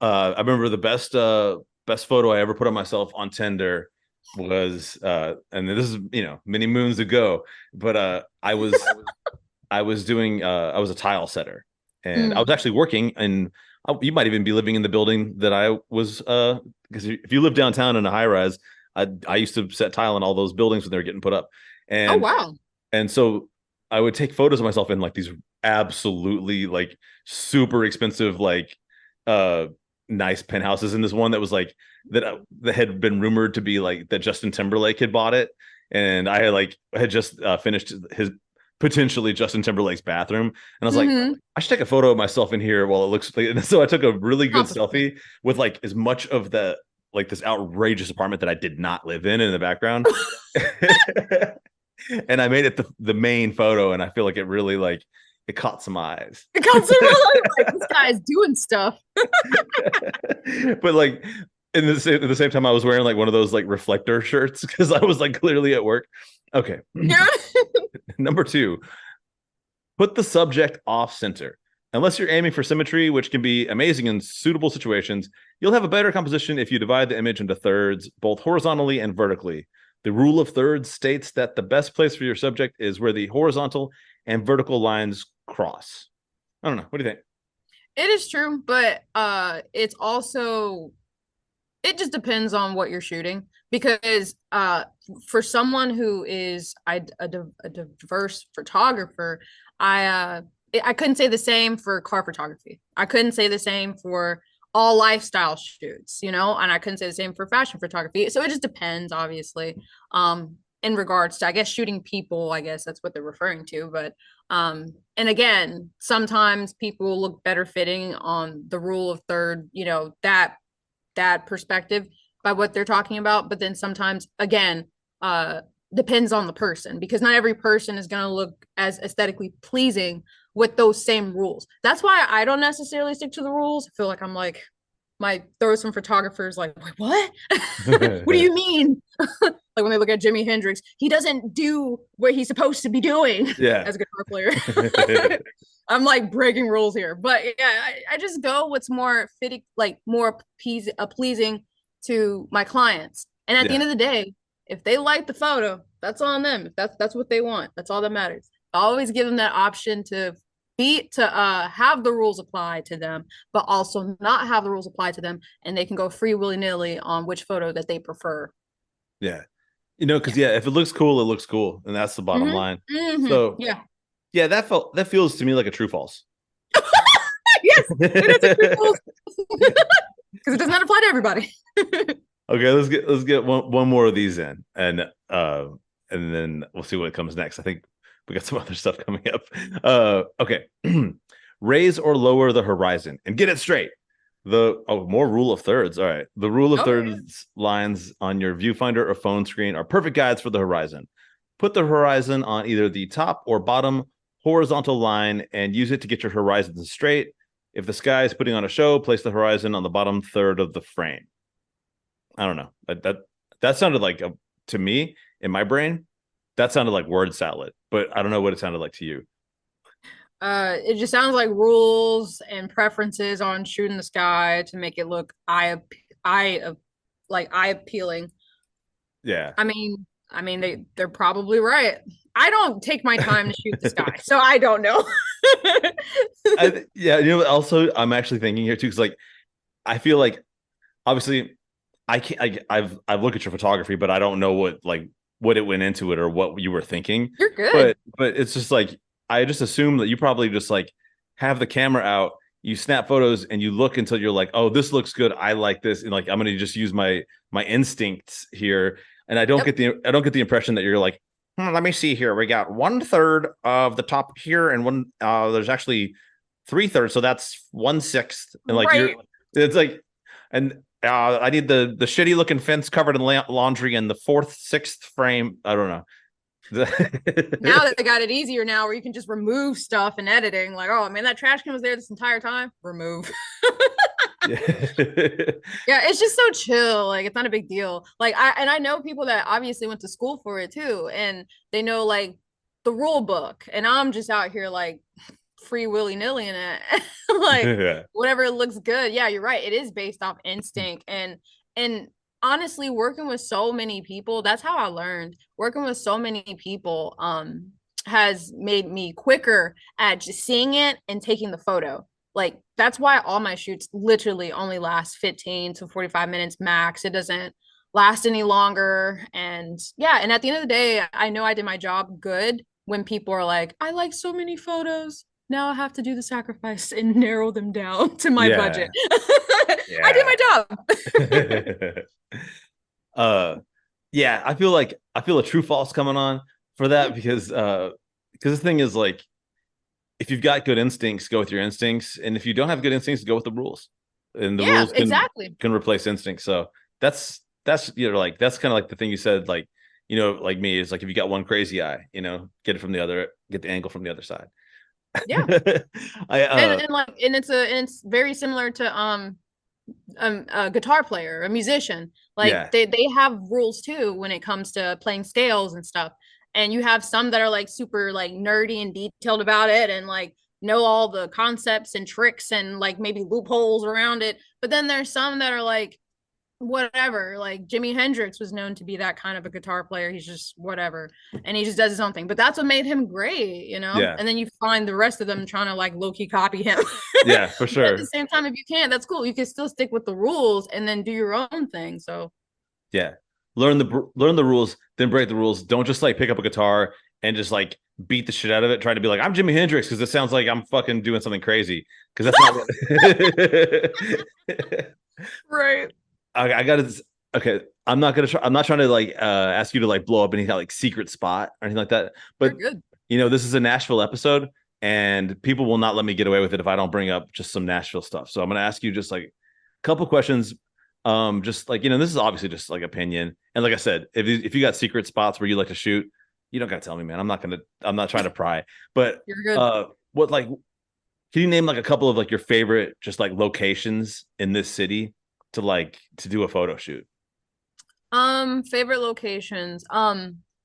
I remember the best photo I ever put of myself on Tinder was and this is many moons ago, but I was I was a tile setter, and I was actually working, and you might even be living in the building that I was, because if you live downtown in a high rise, I used to set tile in all those buildings when they were getting put up. And oh wow. And so I would take photos of myself in like these absolutely like super expensive like nice penthouses, in this one that was like that had been rumored to be like that Justin Timberlake had bought it, and I had just finished his potentially Justin Timberlake's bathroom, and I was like, I should take a photo of myself in here while it looks like. And so I took a really good selfie with like as much of the like this outrageous apartment that I did not live in the background. And I made it the main photo, and I feel like it really like it caught some eyes. It comes in like this guy is doing stuff. But like at the same time, I was wearing like one of those like reflector shirts because I was like clearly at work. Okay. Yeah. Number 2, put the subject off center. Unless you're aiming for symmetry, which can be amazing in suitable situations, you'll have a better composition if you divide the image into thirds, both horizontally and vertically. The rule of thirds states that the best place for your subject is where the horizontal and vertical lines cross. I don't know. What do you think? It is true, but it's also, it just depends on what you're shooting, because for someone who is a diverse photographer, I couldn't say the same for car photography. I couldn't say the same for all lifestyle shoots, and I couldn't say the same for fashion photography. So it just depends, obviously, in regards to, I guess, shooting people. I guess that's what they're referring to. But and again, sometimes people look better fitting on the rule of third, that perspective by what they're talking about. But then sometimes, again, depends on the person, because not every person is going to look as aesthetically pleasing with those same rules. That's why I don't necessarily stick to the rules. I feel like I'm like, might throw some photographers like, wait, what? What do you mean? Like when they look at Jimi Hendrix, he doesn't do what he's supposed to be doing as a guitar player. I'm like breaking rules here. But yeah, I just go what's more fitting, like more pleasing to my clients. And at the end of the day, if they like the photo, that's on them. If that's what they want, that's all that matters. I always give them that option to have the rules apply to them, but also not have the rules apply to them, and they can go free willy-nilly on which photo that they prefer. Yeah. Because if it looks cool, it looks cool. And that's the bottom line. So yeah, that feels to me like a true false. Yes, it is a true false. Because it does not apply to everybody. Okay, let's get one more of these in, and then we'll see what comes next. I think we got some other stuff coming up. Okay. Raise or lower the horizon and get it straight. More rule of thirds. All right. The rule of thirds lines on your viewfinder or phone screen are perfect guides for the horizon. Put the horizon on either the top or bottom horizontal line and use it to get your horizon straight. If the sky is putting on a show, place the horizon on the bottom third of the frame. I don't know. That sounded like, to me, in my brain, that sounded like word salad, but I don't know what it sounded like to you. It just sounds like rules and preferences on shooting the sky to make it look eye appealing. Yeah. I mean they're probably right. I don't take my time to shoot the sky, so I don't know. Also, I'm actually thinking here too, because like I feel like obviously I've looked at your photography, but I don't know what it went into it or what you were thinking. You're good. But it's just like, I just assume that you probably just like have the camera out, you snap photos and you look until you're like, oh, this looks good. I like this. And like, I'm going to just use my instincts here. And I don't get the impression that you're like, let me see here. We got 1/3 of the top here and there's actually 3/3. So that's 1/6. And like, it's like, and I need the shitty looking fence covered in laundry and the 4th, 6th frame. I don't know. Now that they got it easier now, where you can just remove stuff in editing, like, oh man, that trash can was there this entire time. Remove. Yeah, it's just so chill. Like, it's not a big deal. Like, I know people that obviously went to school for it too, and they know like the rule book, and I'm just out here like free willy-nilly in it. Like whatever looks good. Yeah, you're right. It is based off instinct, and honestly, working with so many people, that's how I learned. Working with so many people has made me quicker at just seeing it and taking the photo. Like, that's why all my shoots literally only last 15 to 45 minutes max. It doesn't last any longer. And yeah, and at the end of the day, I know I did my job good when people are like, I like so many photos. Now I have to do the sacrifice and narrow them down to my budget. I did my job. I feel a true false coming on for that, because the thing is, like, if you've got good instincts, go with your instincts, and if you don't have good instincts, go with the rules, and the rules can replace instincts. So that's like, that's kind of like the thing you said, like, like me, is like, if you got one crazy eye, get it from the other, get the angle from the other side. Yeah. I and it's very similar to a guitar player, a musician. Like yeah. they have rules too when it comes to playing scales and stuff. And you have some that are like super like nerdy and detailed about it and like know all the concepts and tricks and like maybe loopholes around it. But then there's some that are like whatever. Like Jimi Hendrix was known to be that kind of a guitar player. He's just whatever, and he just does his own thing. But that's what made him great, you know. Yeah. And then you find the rest of them trying to like low key copy him. Yeah, for But at the sure. same time, if you can't, that's cool. You can still stick with the rules and then do your own thing. So Yeah. Learn the rules, then break the rules. Don't just like pick up a guitar and just like beat the shit out of it, trying to be like, I'm Jimi Hendrix, because it sounds like I'm fucking doing something crazy. Because that's not what right. I gotta okay. I'm not trying to like ask you to like blow up any like secret spot or anything like that. But You're good. this is a Nashville episode, and people will not let me get away with it if I don't bring up just some Nashville stuff. So I'm gonna ask you just like a couple questions. Just like this is obviously just like opinion. And like I said, if you got secret spots where you like to shoot, you don't gotta tell me, man. I'm not trying to pry. But You're good. what like can you name like a couple of like your favorite just like locations in this city to do a photo shoot? Favorite locations.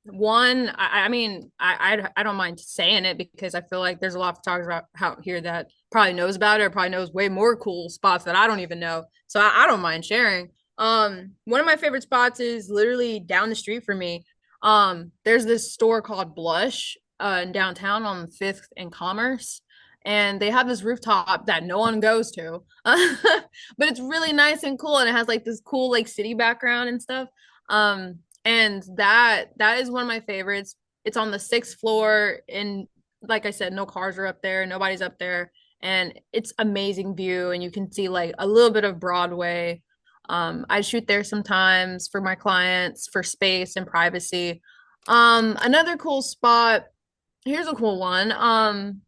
One, I mean, I don't mind saying it because I feel like there's a lot of photographers out here that probably knows about it or probably knows way more cool spots that I don't even know. So I don't mind sharing. One of my favorite spots is literally down the street from me. There's this store called Blush in downtown on 5th and Commerce. And they have this rooftop that no one goes to. But it's really nice and cool. And it has like this cool like city background and stuff. And that is one of my favorites. It's on the 6th floor, and like I said, no cars are up there, nobody's up there, and it's amazing view, and you can see like a little bit of Broadway. I shoot there sometimes for my clients for space and privacy. Another cool spot. Here's a cool one.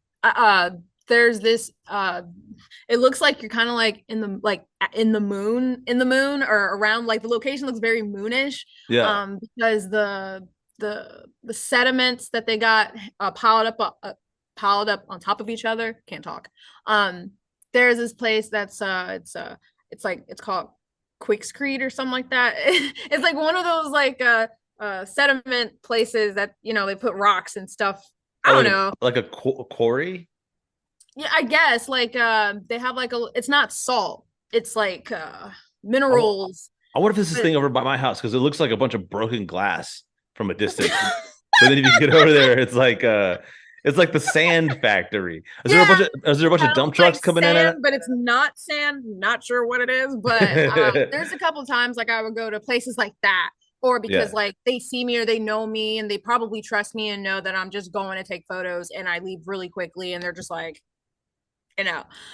There's this it looks like you're kind of like in the moon or around, like the location looks very moonish. Yeah. Because the sediments that they got piled up on top of each other. Can't talk. There's this place that's it's called Quickscreed or something like that. It's like one of those like sediment places that they put rocks and stuff. I don't know. Like a quarry? Yeah, I guess like they have like it's not salt. It's like minerals. I wonder if this is thing over by my house, because it looks like a bunch of broken glass from a distance. But then if you get over there, it's like the sand factory. Is there a bunch of dump trucks coming in? But it's not sand. Not sure what it is, but there's a couple of times like I would go to places like that. Or because like they see me or they know me and they probably trust me and know that I'm just going to take photos and I leave really quickly and they're just like,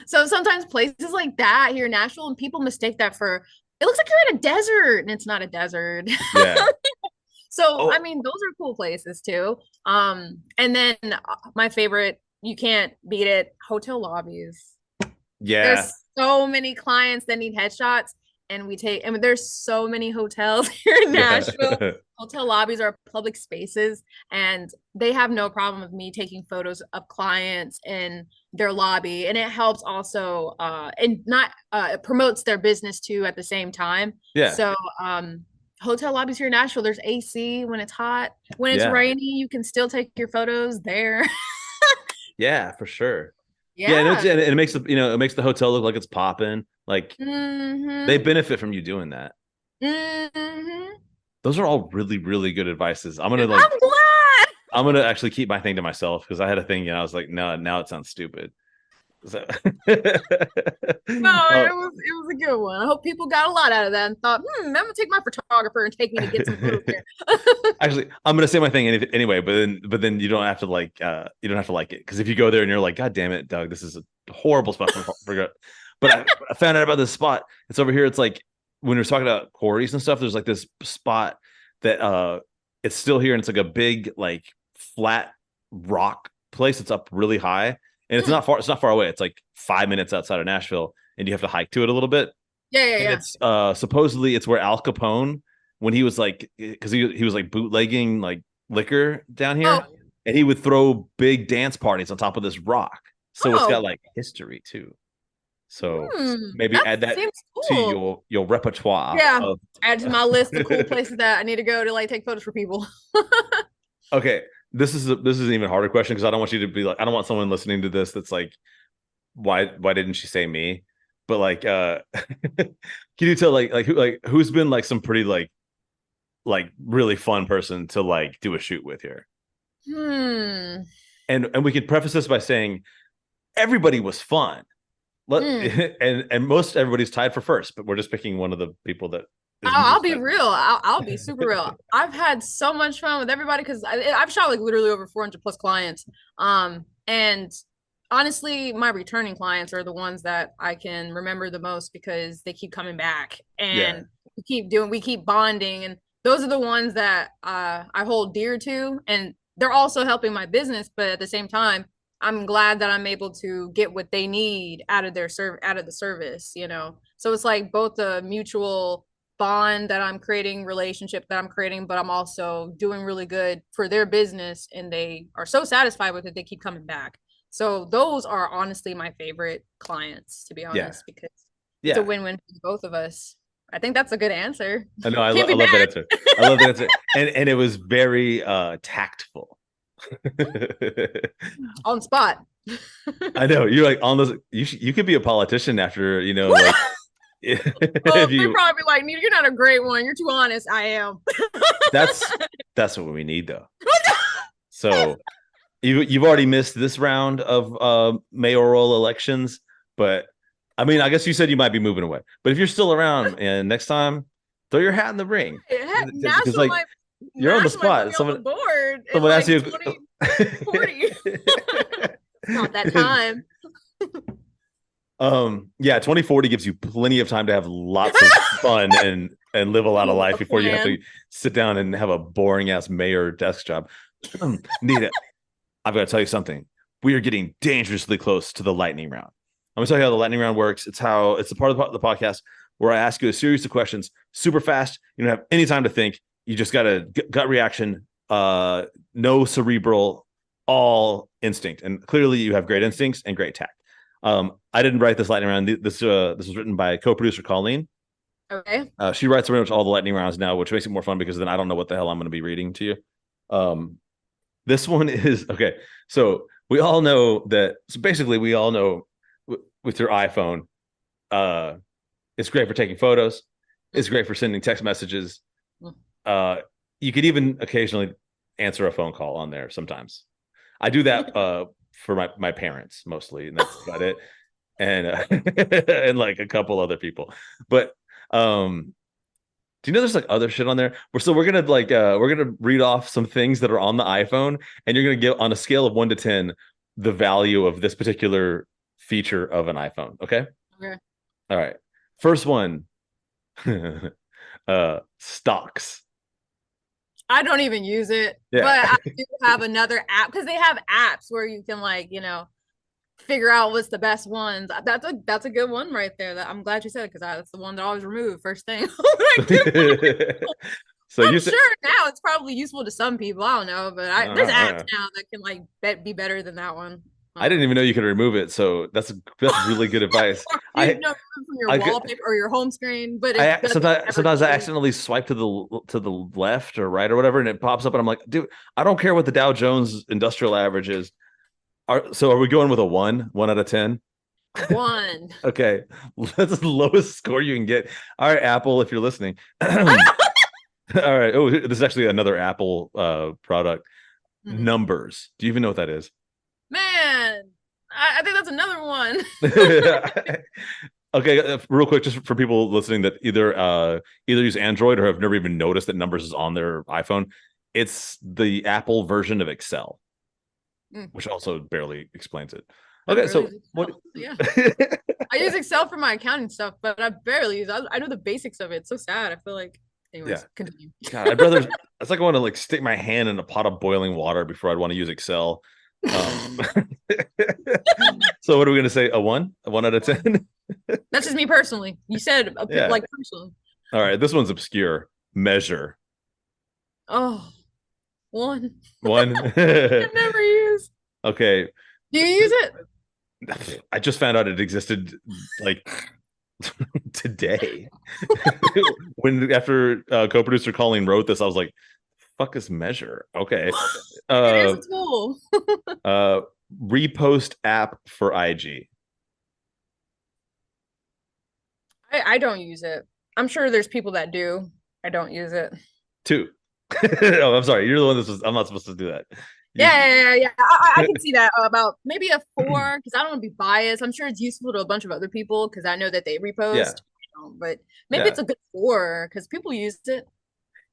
So sometimes places like that here in Nashville, and people mistake that for, it looks like you're in a desert, and it's not a desert. Yeah. So I mean, those are cool places too. And then my favorite, you can't beat it, hotel lobbies. Yeah. There's so many clients that need headshots. And there's so many hotels here in Nashville. Yeah. Hotel lobbies are public spaces, and they have no problem with me taking photos of clients in their lobby. And it helps also, and not it promotes their business too at the same time. Yeah. So hotel lobbies here in Nashville, there's AC when it's hot. When it's rainy, you can still take your photos there. Yeah, for sure. Yeah, and it makes it makes the hotel look like it's popping. Like they benefit from you doing that. Those are all really, really good advices. I'm glad. I'm gonna actually keep my thing to myself, because I had a thing and I was like, no, now it sounds stupid. So no, it was a good one. I hope people got a lot out of that and thought, I'm gonna take my photographer and take me to get some food here. Actually, I'm gonna say my thing anyway, but then you don't have to like it, because if you go there and you're like, God damn it, Doug, this is a horrible spot for but I found out about this spot. It's over here. It's like when we were talking about quarries and stuff, there's like this spot that it's still here, and it's like a big like flat rock place. It's up really high, and it's not far away. It's like 5 minutes outside of Nashville, and you have to hike to it a little bit. Yeah. It's supposedly it's where Al Capone, when he was like, because he was like bootlegging like liquor down here. and he would throw big dance parties on top of this rock. So it's got Oh. like history too. So maybe That add that seems to cool. your repertoire. Yeah. Of... Add to my list of cool places that I need to go to like take photos for people. Okay, this is an even harder question because I don't want you to be like, I don't want someone listening to this that's like, why didn't she say me? But like, can you tell who's been like some pretty like really fun person to like do a shoot with here? And we could preface this by saying everybody was fun. And most everybody's tied for first, but we're just picking one of the people that I'll be real. I'll be super real. I've had so much fun with everybody because I've shot like literally over 400 plus clients. And honestly, my returning clients are the ones that I can remember the most because they keep coming back and we keep bonding. And those are the ones that I hold dear to. And they're also helping my business. But at the same time, I'm glad that I'm able to get what they need out of the service, you know? So it's like both a mutual bond that I'm creating, relationship that I'm creating, but I'm also doing really good for their business and they are so satisfied with it, they keep coming back. So those are honestly my favorite clients, to be honest, because it's a win-win for both of us. I think that's a good answer. I know. I love that answer. I love that answer. And it was very tactful. On spot. I know. You're like on those. You could be a politician after, you know, like they're probably like, Nita, you're not a great one. You're too honest. I am. That's what we need though. So you've already missed this round of mayoral elections, but I mean, I guess you said you might be moving away. But if you're still around and next time, throw your hat in the ring. Because like you're on the spot. Someone asked you 2040. Not that time. 2040 gives you plenty of time to have lots of fun and live a lot of life before you have to sit down and have a boring ass mayor desk job. Nita, I've got to tell you something. We are getting dangerously close to the lightning round. I'm gonna tell you how the lightning round works. It's a part of the podcast where I ask you a series of questions super fast. You don't have any time to think. You just got a gut reaction, no cerebral, all instinct. And clearly you have great instincts and great tact. I didn't write this lightning round. This was written by co-producer Colleen. Okay. She writes pretty much all the lightning rounds now, which makes it more fun because then I don't know what the hell I'm going to be reading to you. This one is okay. So we all know that. So basically, we all know with your iPhone, it's great for taking photos. It's great for sending text messages. You could even occasionally answer a phone call on there sometimes. I do that for my parents mostly, and that's about it. And and like a couple other people. But do you know there's like other shit on there? We're gonna read off some things that are on the iPhone, and you're gonna give on a scale of 1 to 10 the value of this particular feature of an iPhone. Okay. All right. First one. Stocks. I don't even use it, but I do have another app because they have apps where you can figure out what's the best ones. That's a good one right there. I'm glad you said it because that's the one that I always remove first thing. So I'm sure now it's probably useful to some people. I don't know, but there's apps now that can be better than that one. I didn't even know you could remove it, so that's really good advice. From your wallpaper or your home screen, but sometimes I accidentally swipe to the left or right or whatever, and it pops up, and I'm like, dude, I don't care what the Dow Jones Industrial Average is. So are we going with a 1 out of 10? 1. Okay, that's the lowest score you can get. All right, Apple, if you're listening. All right. Oh, this is actually another Apple product. Mm-hmm. Numbers. Do you even know what that is? Man, I think that's another one. Okay, real quick, just for people listening that either use Android or have never even noticed that Numbers is on their iPhone, it's the Apple version of Excel, which also barely explains it. Okay, so what? Yeah, I use Excel for my accounting stuff, but I barely use it. I know the basics of it. It's so sad. I feel like. Anyways, continue. God, I'd rather. It's like I want to stick my hand in a pot of boiling water before I'd want to use Excel. So what are we gonna say? A 1 out of 10? That's just me personally. You said personally. All right, this one's obscure. Measure. Oh, One. One. I've never used. Okay. Do you use it? I just found out it existed like today. When after co-producer Colleen wrote this, I was like, "Fuck is Measure?" Okay. It is a tool. Repost app for IG. I don't use it. I'm sure there's people that do. I don't use it. 2. Oh, I'm sorry. You're the one that was. I'm not supposed to do that. Yeah. I can see that about maybe a 4 because I don't want to be biased. I'm sure it's useful to a bunch of other people because I know that they repost. Yeah. But maybe it's a good 4 because people use it.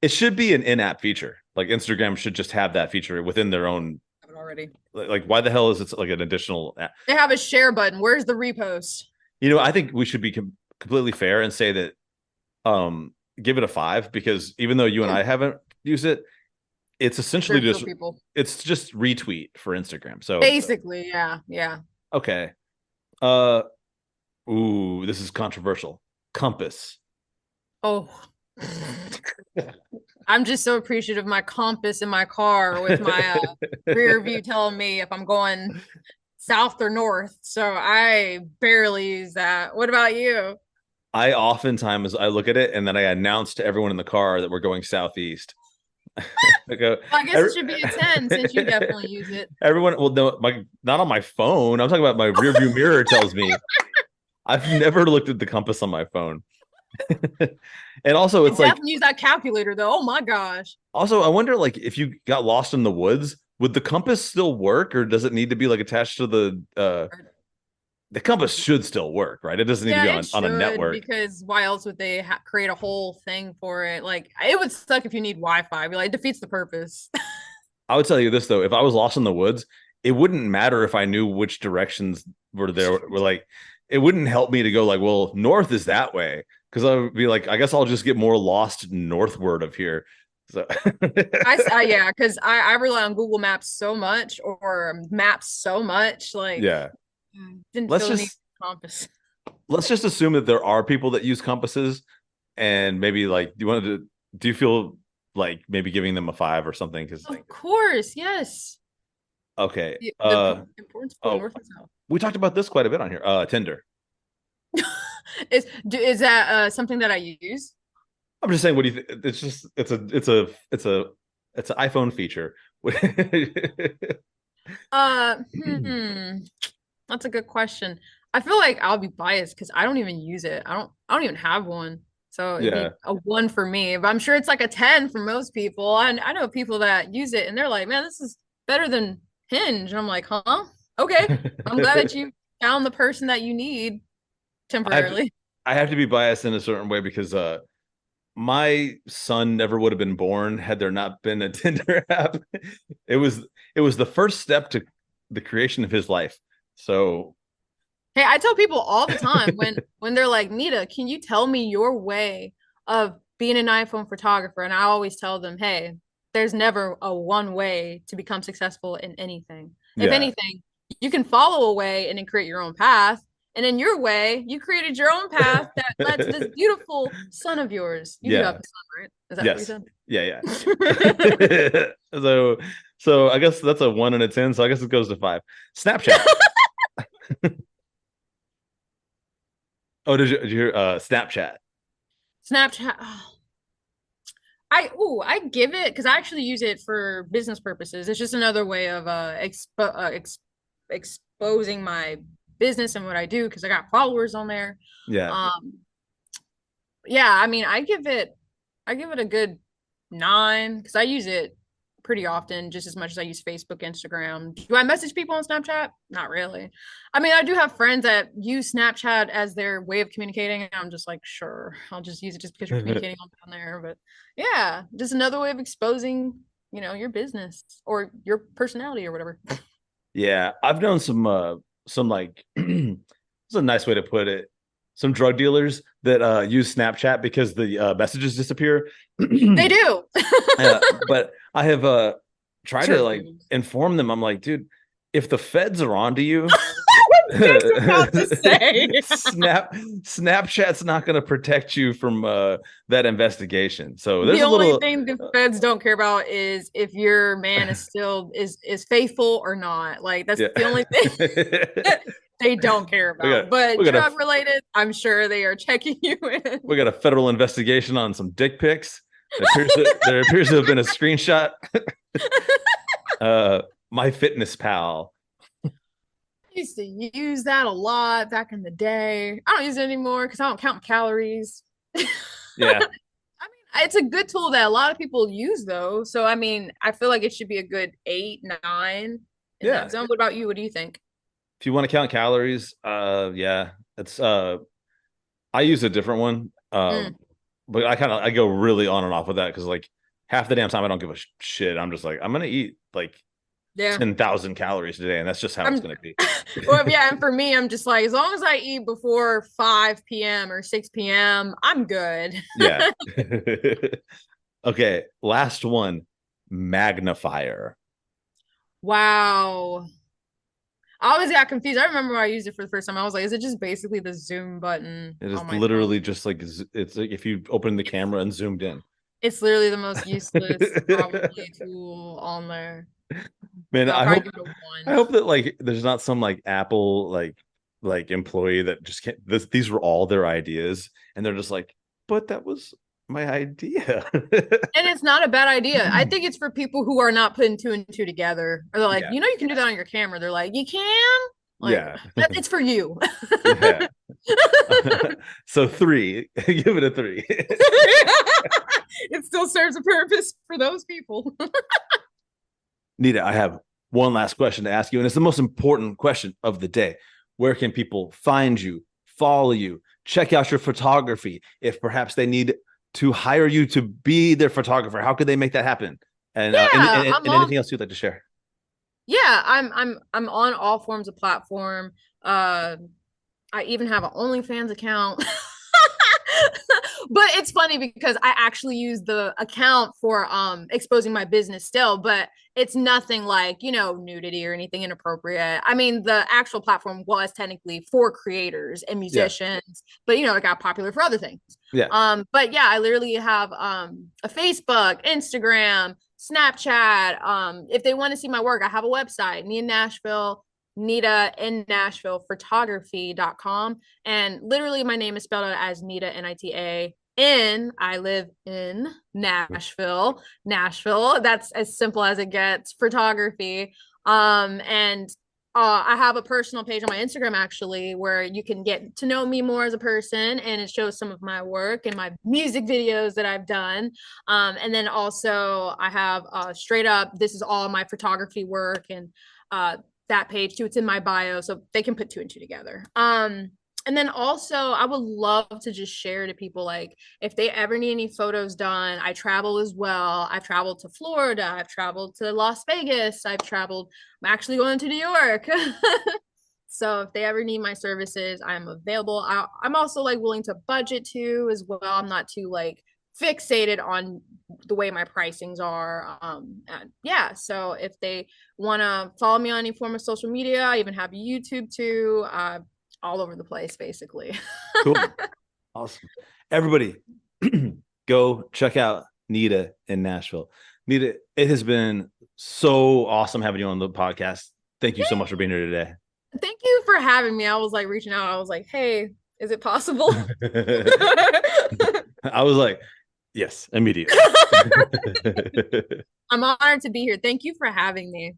It should be an in-app feature. Like Instagram should just have that feature within their own. Already. Like, why the hell is it like an additional app? They have a share button. Where's the repost? I think we should be completely fair and say that give it a 5 because even though you and I haven't used it, it's essentially just it's just retweet for Instagram. So basically, yeah. Okay. Ooh, this is controversial. Compass. Oh. I'm just so appreciative of my compass in my car with my rear view telling me if I'm going south or north. So I barely use that. What about you? I oftentimes I look at it and then I announce to everyone in the car that we're going southeast. I guess it should be a 10 since you definitely use it. Everyone, well, no, not on my phone. I'm talking about my rear view mirror tells me. I've never looked at the compass on my phone. And also it's like use that calculator though. Oh my gosh. Also, I wonder like if you got lost in the woods, would the compass still work or does it need to be like attached to the compass should still work, right? It doesn't need to be on a network. Because why else would they create a whole thing for it? Like it would suck if you need Wi-Fi. Like it defeats the purpose. I would tell you this though, if I was lost in the woods, it wouldn't matter if I knew which directions were there. Were like it wouldn't help me to go like, well, north is that way. Because I would be like, I guess I'll just get more lost northward of here. So yeah, because I rely on Google Maps so much or maps so much. Like didn't let's feel just need compass. Let's just assume that there are people that use compasses, and maybe like do you feel like maybe giving them a 5 or something? Because of course, yes. Okay. The importance of north and south. We talked about this quite a bit on here. Tinder. Is that something that I use? I'm just saying, what do you think? It's an iPhone feature. That's a good question. I feel like I'll be biased because I don't even use it. I don't even have one. So it'd be a 1 for me. But I'm sure it's like a 10 for most people. I know people that use it and they're like, man, this is better than Hinge. And I'm like, huh? Okay. I'm glad that you found the person that you need temporarily. I have to be biased in a certain way because my son never would have been born had there not been a Tinder app. It was the first step to the creation of his life. So hey, I tell people all the time when they're like, Nita, can you tell me your way of being an iPhone photographer? And I always tell them, hey, there's never a one way to become successful in anything. If anything, you can follow a way and then create your own path. And in your way, you created your own path that led to this beautiful son of yours. You do have a son, right? Is that what you said? Yeah. So I guess that's a 1 and a 10. So I guess it goes to 5. Snapchat. Oh, did you hear Snapchat? Snapchat. Oh. I give it because I actually use it for business purposes. It's just another way of exposing my business and what I do because I got followers on there. Yeah. I mean, I give it a good 9 because I use it pretty often, just as much as I use Facebook, Instagram. Do I message people on Snapchat? Not really. I mean, I do have friends that use Snapchat as their way of communicating, and I'm just like, sure, I'll just use it just because you're communicating on there. But yeah, just another way of exposing, your business or your personality or whatever. Yeah, I've known some like it's a nice way to put it. Some drug dealers that use Snapchat because the messages disappear. They do. But I have tried to like inform them. I'm like, dude, if the feds are onto you, just about to say. Snapchat's not going to protect you from that investigation. So there's the a only little thing the feds don't care about is if your man is still is faithful or not. Like that's the only thing they don't care about. But drug related, I'm sure they are checking you in. We got a federal investigation on some dick pics. There appears to have been a screenshot. My Fitness Pal. I used to use that a lot back in the day. I don't use it anymore because I don't count calories. Yeah. I mean, it's a good tool that a lot of people use though. So I mean, I feel like it should be a good 8, 9 in that zone. What about you? What do you think? If you want to count calories, yeah, it's I use a different one. But I go really on and off with that because like half the damn time I don't give a shit. I'm just like, I'm gonna eat like 10,000 calories today, and that's just how it's gonna be. Well, yeah, and for me, I'm just like, as long as I eat before 5 p.m. or 6 p.m., I'm good. Yeah. Okay, last one, magnifier. Wow. I always got confused. I remember when I used it for the first time. I was like, is it just basically the zoom button? It is literally just like, it's like if you open the camera and zoomed in. It's literally the most useless probably tool on there. Man, I hope that like there's not some like Apple like employee that just can't these were all their ideas and they're just like, but that was my idea. And it's not a bad idea. I think it's for people who are not putting 2 and 2 together. Or they're like, you know, you can do that on your camera. They're like, you can? Like, yeah. It's for you. Yeah. So 3. Give it a 3. It still serves a purpose for those people. Nita, I have one last question to ask you, and it's the most important question of the day. Where can people find you, follow you, check out your photography? If perhaps they need to hire you to be their photographer, how could they make that happen? And, and anything else you'd like to share? Yeah, I'm on all forms of platform. I even have an OnlyFans account. But it's funny because I actually use the account for exposing my business still, but it's nothing like, you know, nudity or anything inappropriate. I mean, the actual platform was technically for creators and musicians, but you know, it got popular for other things. Yeah. But yeah, I literally have a Facebook, Instagram, Snapchat. If they want to see my work, I have a website, NitaInNashville, NitaInNashville photography.com. And literally my name is spelled out as Nita, N-I-T-A-N. I live in Nashville. That's as simple as it gets. Photography. And I have a personal page on my Instagram actually where you can get to know me more as a person, and it shows some of my work and my music videos that I've done. And then also I have straight up, this is all my photography work, and that page too. It's in my bio, so they can put 2 and 2 together. And then also I would love to just share to people, like if they ever need any photos done. I travel as well. I've traveled to Florida. I've traveled to Las Vegas. I'm actually going to New York. So if they ever need my services, I'm available. I'm also like willing to budget too as well. I'm not too like fixated on the way my pricings are. And yeah, so if they want to follow me on any form of social media, I even have YouTube too. All over the place, basically. Cool. Awesome. Everybody, go check out Nita in Nashville. Nita, it has been so awesome having you on the podcast. Thank you so much for being here today. Thank you for having me. I was like reaching out. I was like, hey, is it possible? I was like, yes, immediately. I'm honored to be here. Thank you for having me.